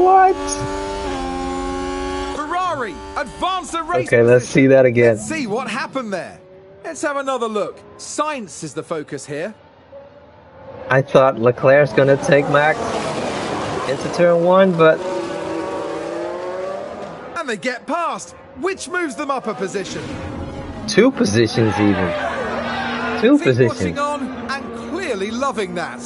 What? Ferrari advance the race. Okay, let's see that again. Let's see what happened there. Let's have another look. Science is the focus here. I thought Leclerc's gonna take Max into turn 1, but... And they get past, which moves them up a position. 2 positions even. 2 Team positions. watching on and clearly loving that.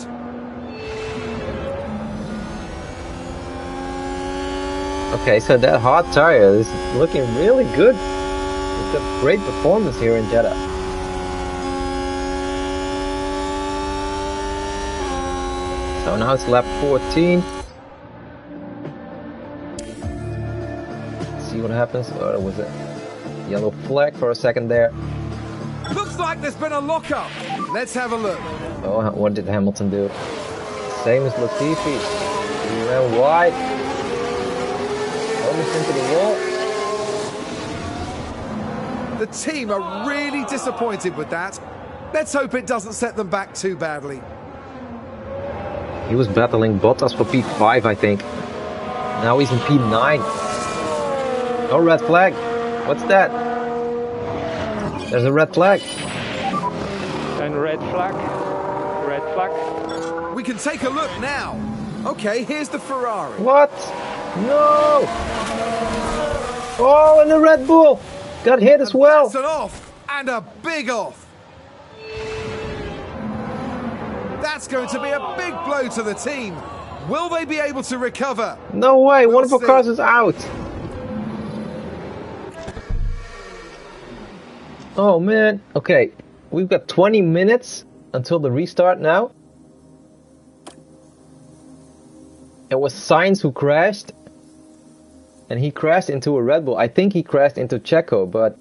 Okay, so that hard tire is looking really good. It's got great performance here in Jeddah. So now it's lap 14. See what happens. Or was it yellow flag for a second there? Looks like there's been a lockup. Let's have a look. Oh, what did Hamilton do? Same as Latifi. He ran wide. Almost into the wall. The team are really disappointed with that. Let's hope it doesn't set them back too badly. He was battling Bottas for P5, I think. Now he's in P9. Oh, red flag. What's that? There's a red flag. And red flag. Red flag. We can take a look now. Okay, here's the Ferrari. What? No! Oh, and the Red Bull got hit as well. That's an off, and a big off. That's going to be a big blow to the team. Will they be able to recover? No way, one of our see. cars is out. Oh man, okay. We've got 20 minutes until the restart now. It was Sainz who crashed. And he crashed into a Red Bull. I think he crashed into Checo, but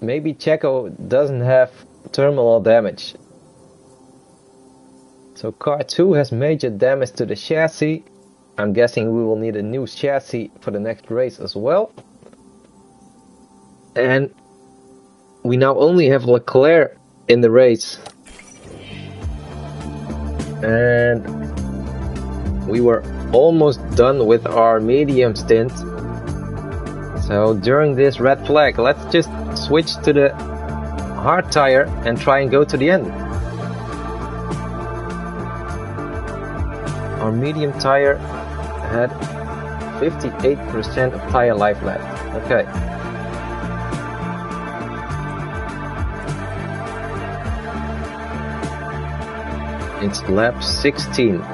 maybe Checo doesn't have terminal damage. So car 2 has major damage to the chassis. I'm guessing we will need a new chassis for the next race as well. And we now only have Leclerc in the race. And we were almost done with our medium stint. So during this red flag, let's just switch to the hard tire and try and go to the end. Our medium tire had 58% of tire life left. Okay. It's lap 16.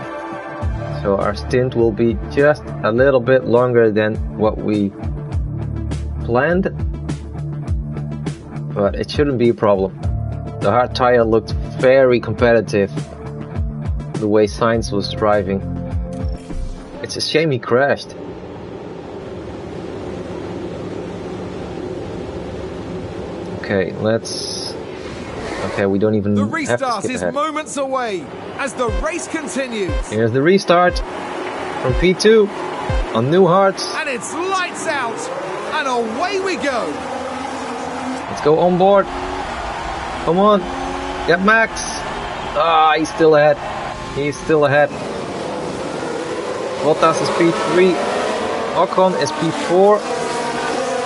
So our stint will be just a little bit longer than what we planned. But it shouldn't be a problem. The hard tire looked very competitive. The way Sainz was driving. It's a shame he crashed. Okay, let's... Okay, we don't even The have to restart skip is ahead. moments away as the race continues. Here's the restart from P2 on new hards. And it's lights out. And away we go. Let's go on board. Come on. Get Max. Ah, he's still ahead. He's still ahead. Bottas is P3. Ocon is P4.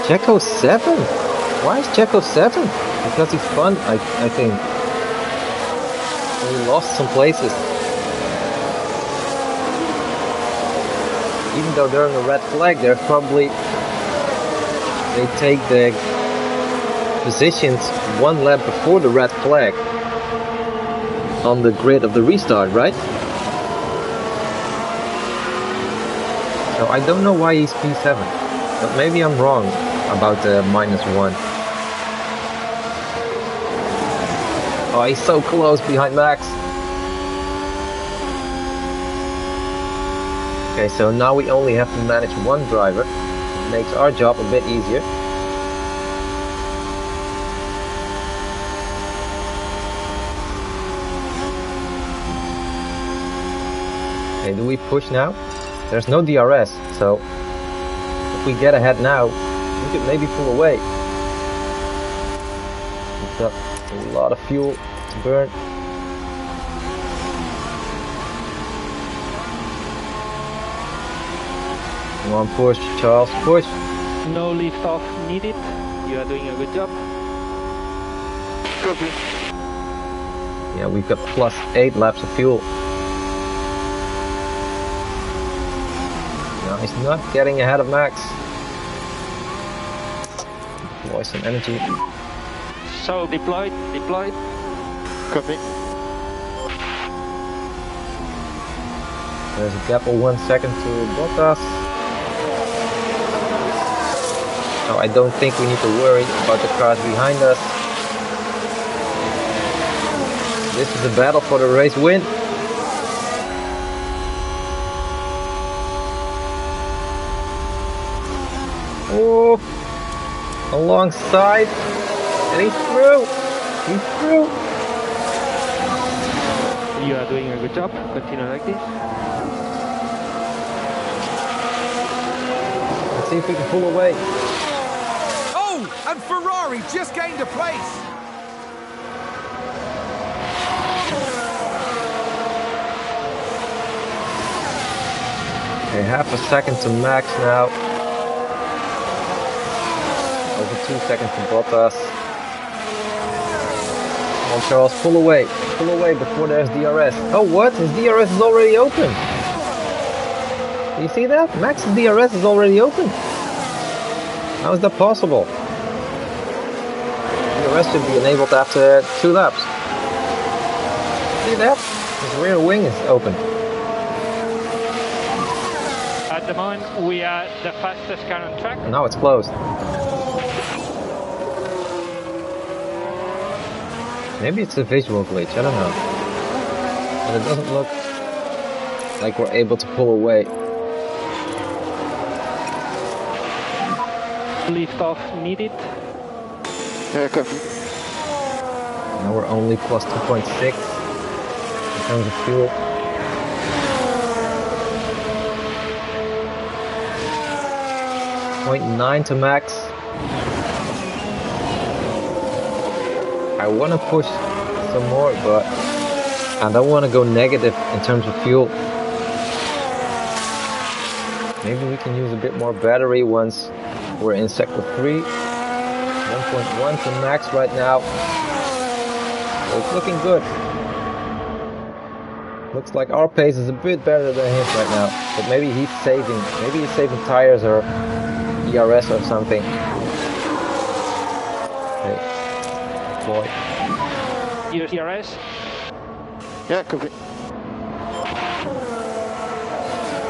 Checo 7. Why is Checo 7? Because he's fun, I think. He lost some places. Even though they're on a red flag, they're probably... They take the positions one lap before the red flag on the grid of the restart, right? So I don't know why he's P7, but maybe I'm wrong about the -1. Oh, he's so close behind Max. Okay, so now we only have to manage one driver. It makes our job a bit easier. Okay, do we push now? There's no DRS, so if we get ahead now, we could maybe pull away. We've got a lot of fuel to burn. Come on, push, Charles, push. No lift off needed. You are doing a good job. Copy. Yeah, we've got plus 8 laps of fuel. Now he's not getting ahead of Max. Deploy some energy. So deployed. Copy. There's a gap of 1 second to Bottas. So I don't think we need to worry about the cars behind us. This is a battle for the race win. Oh, alongside, and he's through. He's through. You are doing a good job. Continue like this. Let's see if we can pull away. Oh, and Ferrari just gained a place. Okay, half a second to Max now. Over 2 seconds to Bottas. Come on, Charles, pull away before there's DRS. Oh, what? His DRS is already open. Do you see that? Max's DRS is already open. How is that possible? DRS should be enabled after 2 laps. See that? His rear wing is open. At the moment, we are the fastest car on track. Now it's closed. Maybe it's a visual glitch, I don't know. But it doesn't look like we're able to pull away. Lift off needed. Yeah, copy. Now we're only plus 2.6 in terms of fuel. .9 to Max. I want to push some more, but I don't want to go negative in terms of fuel. Maybe we can use a bit more battery once we're in sector 3. 1.1 to Max right now. So it's looking good. Looks like our pace is a bit better than his right now, but maybe he's saving tires or ERS or something. Okay. Deploy. Use ERS. Yeah, copy.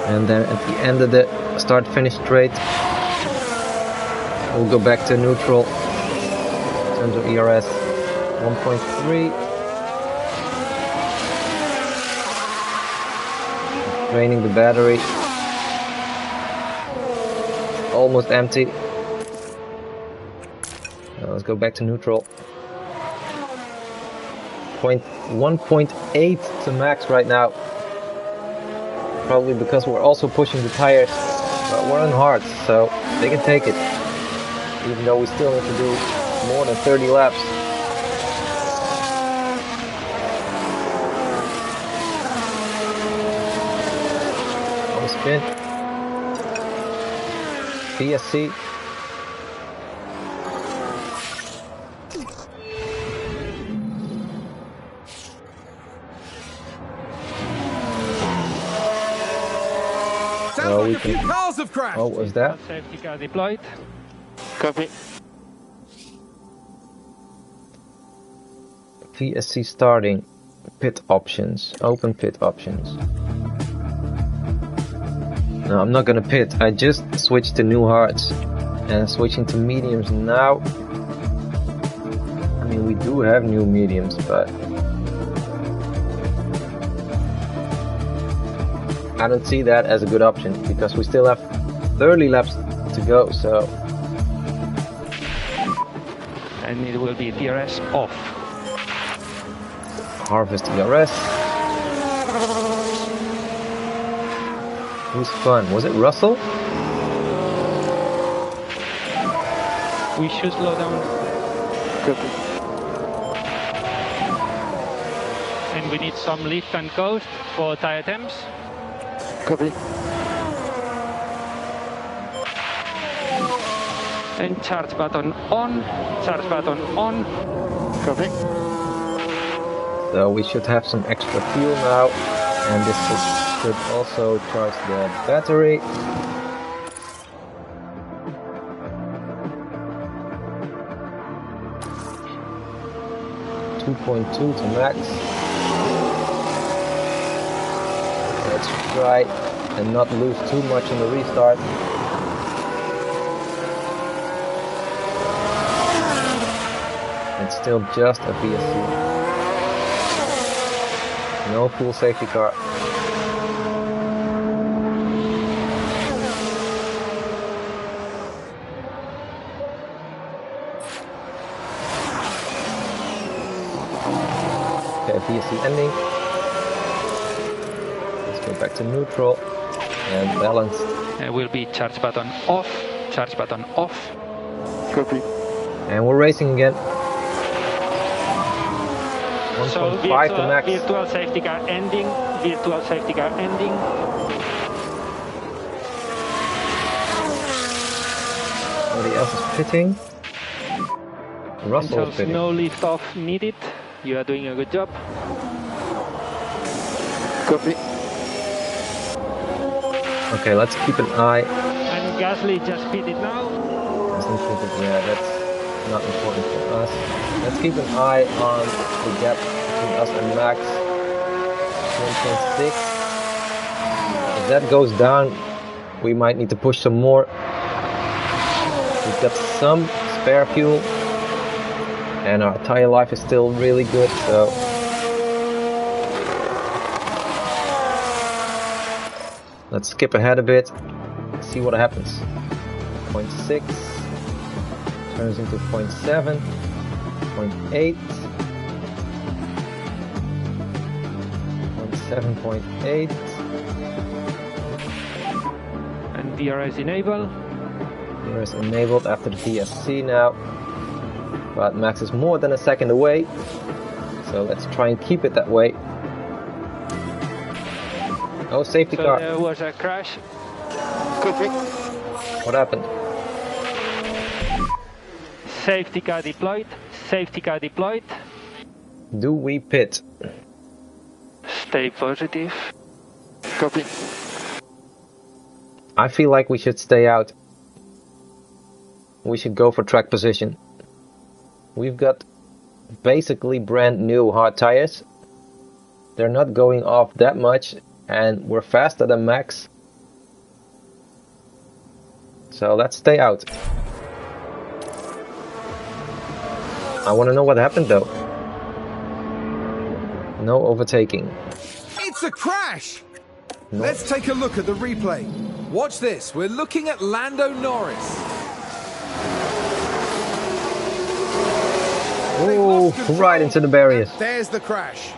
And then at the end of the start-finish straight, we'll go back to neutral in terms of ERS. 1.3. Draining the battery. Almost empty. Now let's go back to neutral. 1.8 to Max right now. Probably because we're also pushing the tires, but we're on hards, so they can take it. Even though we still need to do more than 30 laps. On the spin. PSC. Sounds like a few cars have crashed. Oh, what was that? Safety car deployed. Copy. PSC starting. Pit options. Open pit options. No, I'm not gonna pit. I just switched to new hards. And switching to mediums now. I mean, we do have new mediums, but I don't see that as a good option because we still have 30 laps to go, so. And it will be DRS off. Harvest DRS. Who's fun? Was it Russell? We should slow down. Copy. And we need some lift and coast for tire temps. Copy. And charge button on. Charge button on. Copy. So we should have some extra fuel now, and this should also charge the battery. .2 to max. Let's try and not lose too much in the restart. It's still just a VSC. No full safety car. Okay, VSC ending. Let's go back to neutral and balanced. It will be charge button off, charge button off. Copy. And we're racing again. So 1.5 to max. virtual safety car ending, virtual safety car ending. Somebody else is pitting. Russell is pitting. No lift off needed. You are doing a good job. Copy. Okay, let's keep an eye. And Gasly just pitted now. Yeah, that's not important for us. Let's keep an eye on the gap between us and Max. 1.6. If that goes down, we might need to push some more. We've got some spare fuel, and our tire life is still really good, so let's skip ahead a bit, see what happens. 0.6 turns into 0.7, 0.8, 0.7.8, and DRS enable. DRS enabled after the DSC now, but Max is more than a second away, so let's try and keep it that way. Oh, safety car. There was a crash. Copy. What happened? Safety car deployed. Safety car deployed. Do we pit? Stay positive. Copy. I feel like we should stay out. We should go for track position. We've got basically brand new hard tires. They're not going off that much, and we're faster than Max. So let's stay out. I want to know what happened though. No overtaking. It's a crash! No. Let's take a look at the replay. Watch this. We're looking at Lando Norris. Oh, right into the barriers. There's the crash.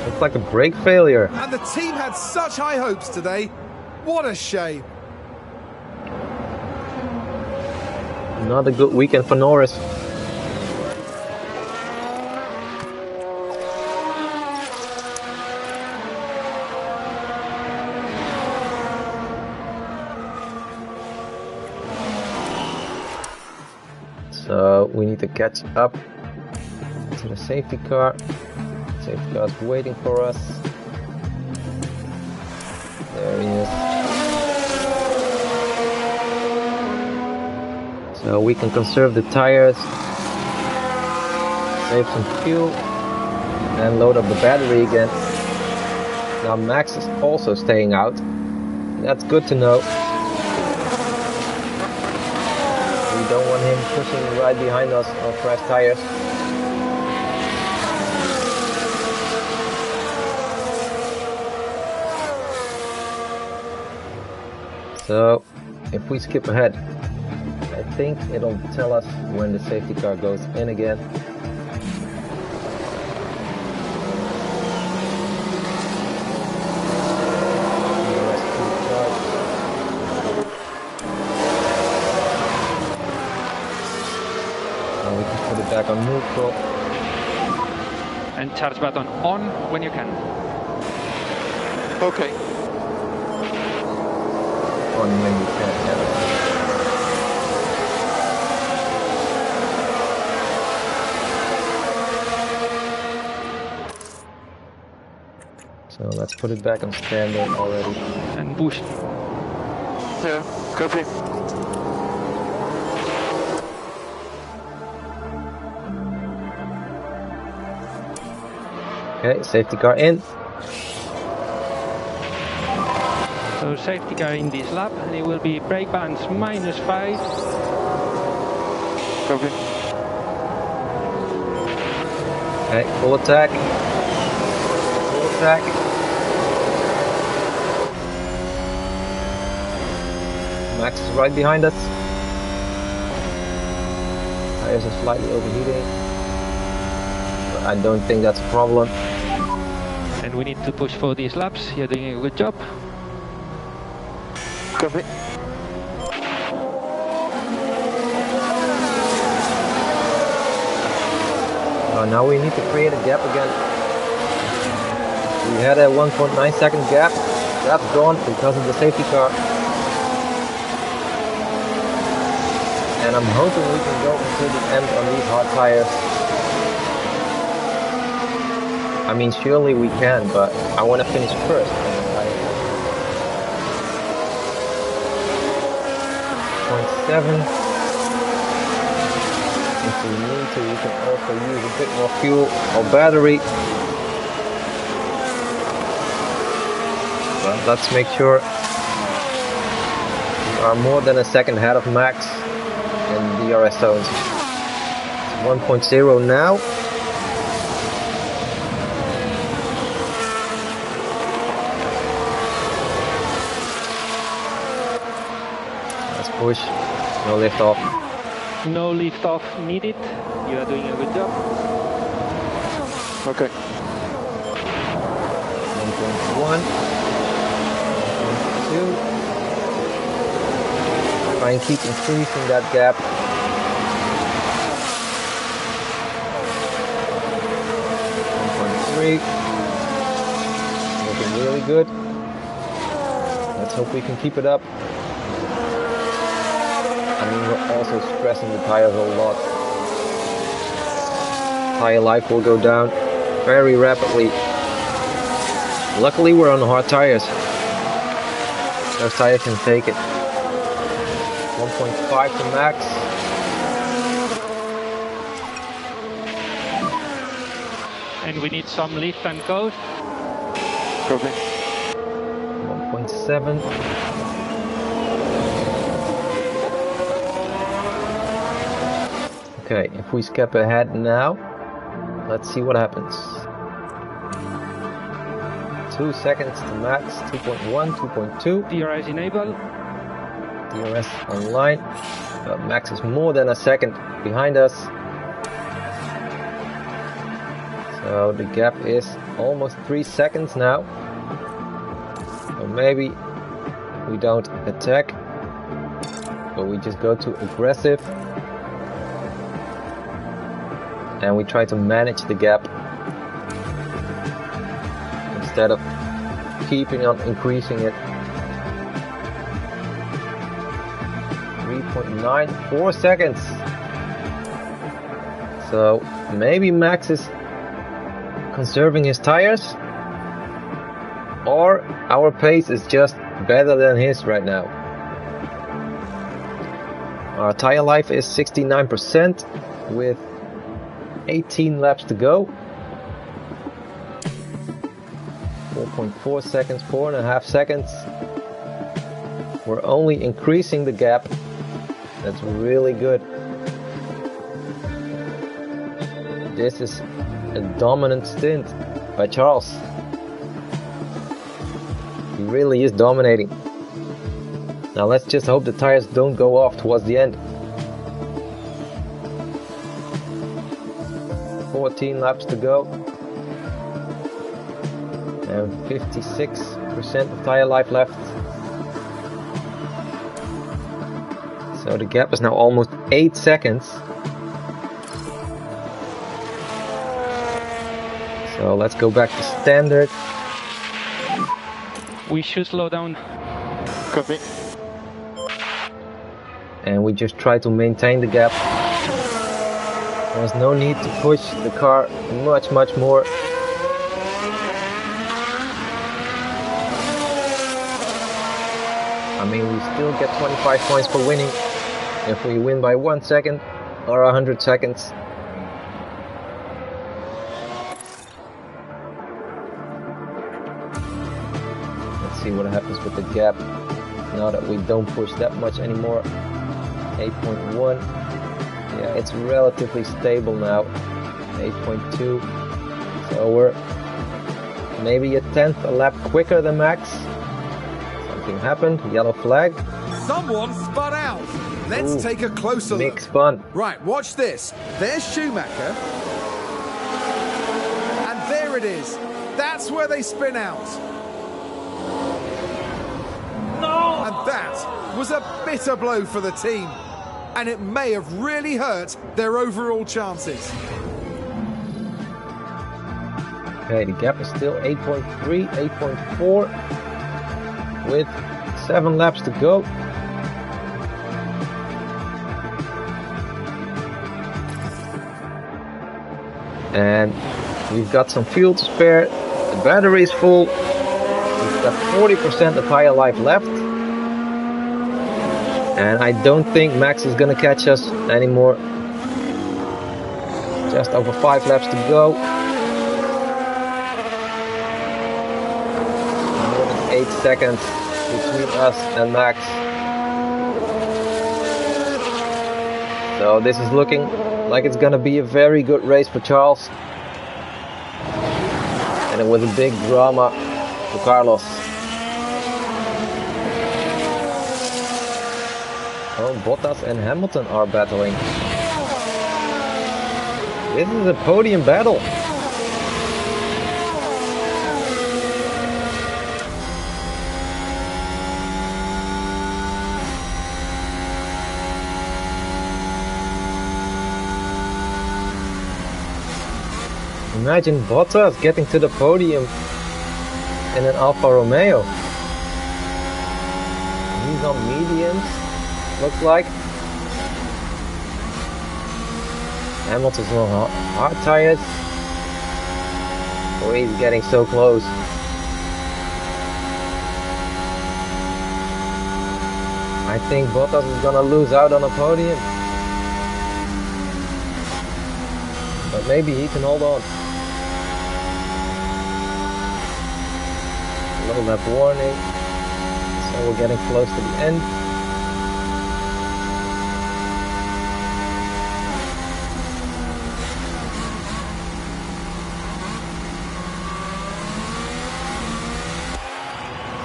Looks like a brake failure. And the team had such high hopes today. What a shame. Not a good weekend for Norris. So we need to catch up to the safety car. Safety car is waiting for us. There he is. So we can conserve the tires, save some fuel, and load up the battery again. Now Max is also staying out. That's good to know. We don't want him pushing right behind us on fresh tires. So if we skip ahead, I think it'll tell us when the safety car goes in again. Now we can put it back on neutral. And charge button on when you can. Okay. On when you can, yeah. So let's put it back on standard already. And push. Yeah, copy. Okay, safety car in. So safety car in this lap, and it will be brake balance -5. Copy. Okay, full attack. Full attack. Max is right behind us. Tires are slightly overheating. But I don't think that's a problem. And we need to push for these laps. You're doing a good job. Copy. Now we need to create a gap again. We had a 1.9 second gap. That's gone because of the safety car. And I'm hoping we can go until the end on these hard tires. I mean, surely we can, but I want to finish first. 0.7. If we need to, we can also use a bit more fuel or battery. But let's make sure we are more than a second ahead of Max in DRS zones. It's 1.0 now. Let's push. No lift off. No lift off needed. You are doing a good job. Okay. 1.1. 1.2. Try and keep increasing that gap. 1.3. Looking really good. Let's hope we can keep it up. I mean, we're also stressing the tires a lot. Tire life will go down very rapidly. Luckily, we're on hard tires. Those tires can take it. 1.5 to max. And we need some lift and coast. Copy. 1.7. Okay, if we skip ahead now, let's see what happens. 2 seconds to max, 2.1, 2.2. DRS enable. DRS online. Max is more than a second behind us. So the gap is almost 3 seconds now. So maybe we don't attack, but we just go to aggressive. And we try to manage the gap instead of keeping on increasing it. 3.9, 4 seconds. So maybe Max is conserving his tires, or our pace is just better than his right now. Our tire life is 69% with 18 laps to go. 4.4 seconds, 4.5 seconds. We're only increasing the gap. That's really good. This is a dominant stint by Charles. He really is dominating. Now let's just hope the tires don't go off towards the end. 14 laps to go. And 56% of tire life left. So the gap is now almost 8 seconds. So let's go back to standard. We should slow down. Copy. And we just try to maintain the gap. There's no need to push the car much more. mean, we still get 25 points for winning if we win by 1 second or 100 seconds. Let's see what happens with the gap now that we don't push that much anymore. 8.1. Yeah, it's relatively stable now. 8.2. So we're maybe a tenth a lap quicker than Max. Something happened. Yellow flag. Someone spun out. Let's take a closer look. Mick spun. Right, watch this. There's Schumacher. And there it is. That's where they spin out. No! And that was a bitter blow for the team. And it may have really hurt their overall chances. Okay, the gap is still 8.3, 8.4 with 7 laps to go. And we've got some fuel to spare. The battery is full. We've got 40% of tire life left. And I don't think Max is gonna catch us anymore. Just over 5 laps to go. More than 8 seconds between us and Max. So this is looking like it's gonna be a very good race for Charles. And it was a big drama for Carlos. Oh, Bottas and Hamilton are battling. This is a podium battle. Imagine Bottas getting to the podium in an Alfa Romeo. He's on mediums, looks like. Hamilton's on hard tires. Oh, he's getting so close. I think Bottas is gonna lose out on a podium. But maybe he can hold on. Low lap warning. So we're getting close to the end.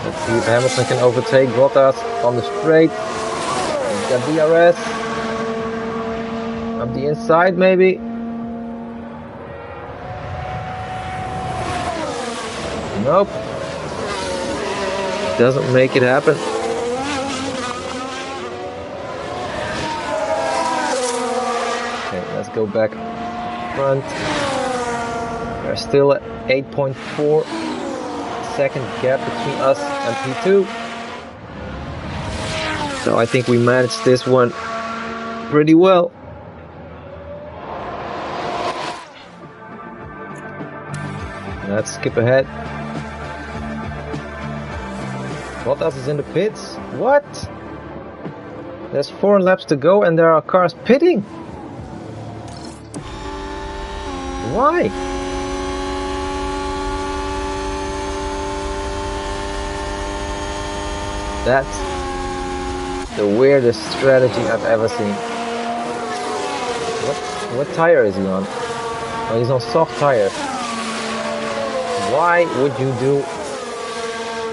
Let's see if Hamilton can overtake Bottas on the straight. He's got DRS. Up the inside maybe. Nope. Doesn't make it happen. Okay, let's go back front. We're still at 8.4 second gap between us and P2. So I think we managed this one pretty well. Let's skip ahead. Bottas is in the pits. What? There's 4 laps to go and there are cars pitting. Why? That's the weirdest strategy I've ever seen. What tire is he on? Oh, he's on soft tires. Why would you do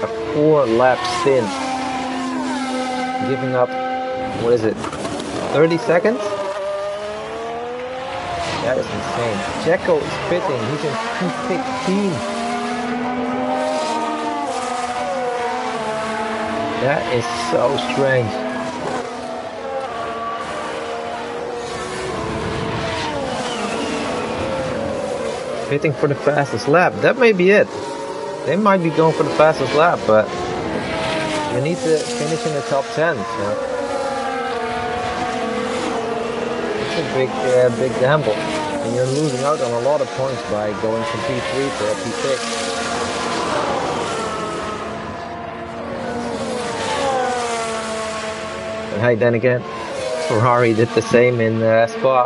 a 4-lap stint? Giving up, what is it, 30 seconds? That is insane. Checo is pitting, he's in P16. That is so strange. Pitting for the fastest lap, that may be it. They might be going for the fastest lap, but you need to finish in the top 10. So it's a big gamble, and you're losing out on a lot of points by going from P3 to P6. Hey, then again, Ferrari did the same in Spa.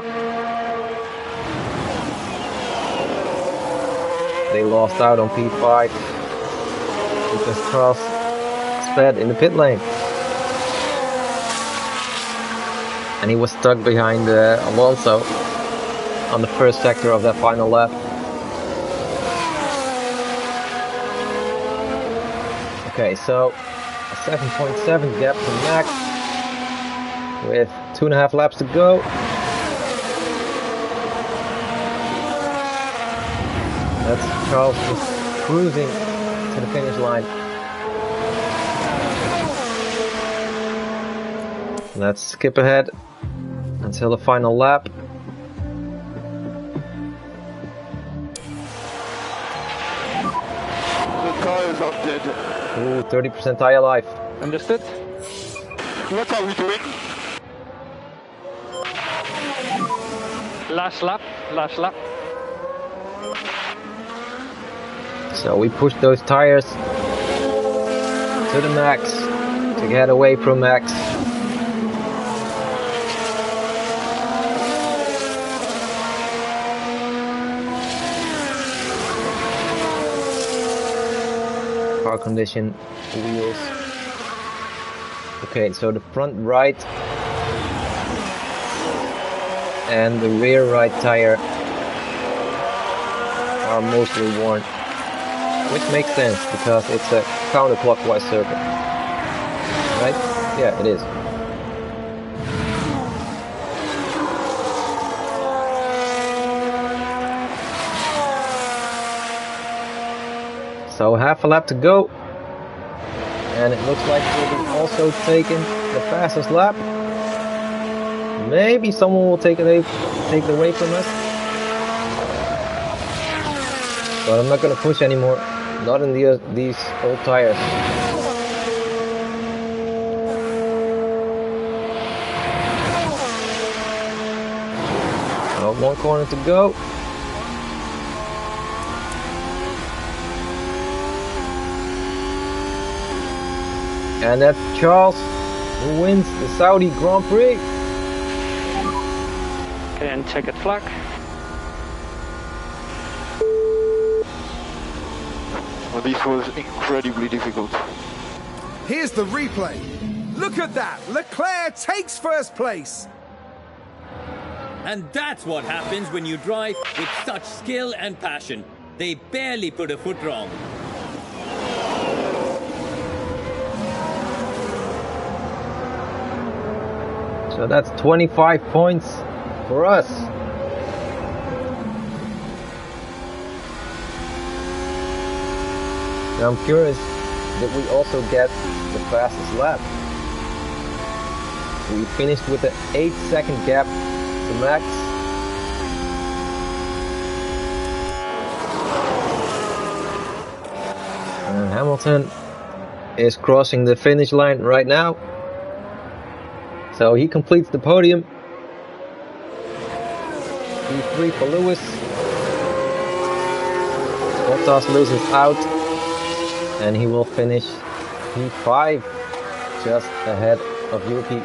They lost out on P5 because Charles sped in the pit lane. And he was stuck behind Alonso on the first sector of that final lap. Okay, so a 7.7 gap to Max with 2.5 laps to go. That's Charles just cruising to the finish line. Let's skip ahead until the final lap. The tires are dead. Ooh, 30% tire life. Understood? What are we doing? Last lap, last lap. So we push those tires to the max to get away from Max. Car condition wheels. Okay, so the front right and the rear right tire are mostly worn, which makes sense because it's a counterclockwise circuit, right? Yeah, it is. So half a lap to go, and it looks like we'll be also taking the fastest lap. Maybe someone will take it away from us, but I'm not gonna push anymore. Not in these old tires. So 1 corner to go. And that's Charles who wins the Saudi Grand Prix. Okay, and checkered flag. Well, this was incredibly difficult. Here's the replay. Look at that. Leclerc takes first place. And that's what happens when you drive with such skill and passion. They barely put a foot wrong. So that's 25 points for us. Now I'm curious, did we also get the fastest lap? We finished with an 8-second gap to Max. And Hamilton is crossing the finish line right now. So he completes the podium. P3 for Lewis. Bottas loses out. And he will finish P5 just ahead of Yuki.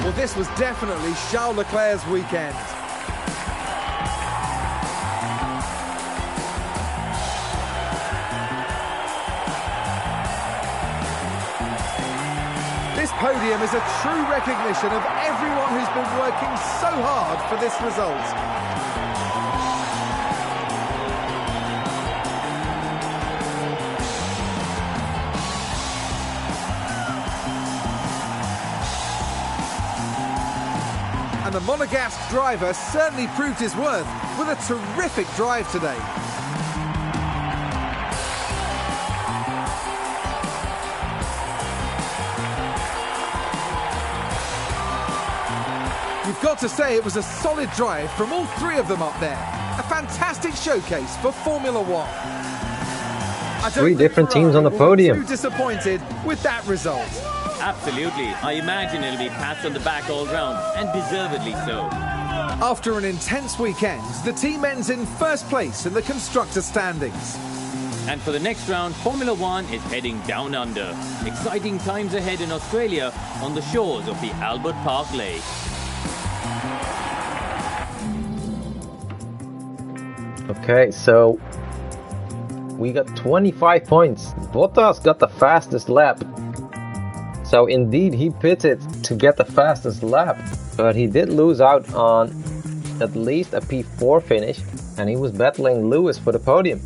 Well, this was definitely Charles Leclerc's weekend. This podium is a true recognition of everyone who's been working so hard for this result. And the Monegasque driver certainly proved his worth with a terrific drive today. You've got to say it was a solid drive from all three of them up there. A fantastic showcase for Formula One. Three different teams on the podium. Too disappointed with that result. Absolutely. I imagine it'll be pats on the back all round, and deservedly so. After an intense weekend, the team ends in first place in the constructor standings. And for the next round, Formula One is heading down under. Exciting times ahead in Australia on the shores of the Albert Park Lake. Okay, so we got 25 points. Bottas got the fastest lap. So indeed he pitted to get the fastest lap, but he did lose out on at least a P4 finish, and he was battling Lewis for the podium.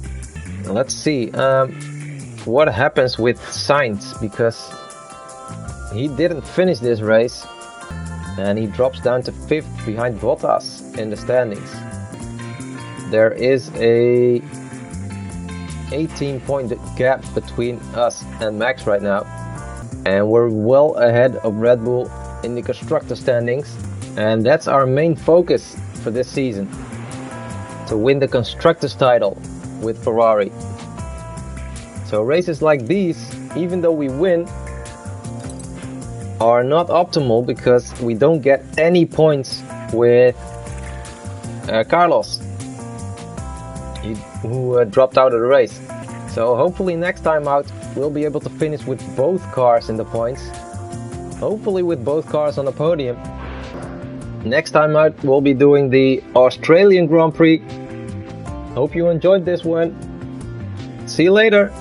Let's see what happens with Sainz, because he didn't finish this race and he drops down to 5th behind Bottas in the standings. There is a 18-point gap between us and Max right now, and we're well ahead of Red Bull in the constructor standings, and that's our main focus for this season, to win the constructors title with Ferrari. So races like these, even though we win, are not optimal because we don't get any points with Carlos, who dropped out of the race. So hopefully next time out we'll be able to finish with both cars in the points, hopefully with both cars on the podium. Next time out we'll be doing the Australian Grand Prix. Hope you enjoyed this one. See you later.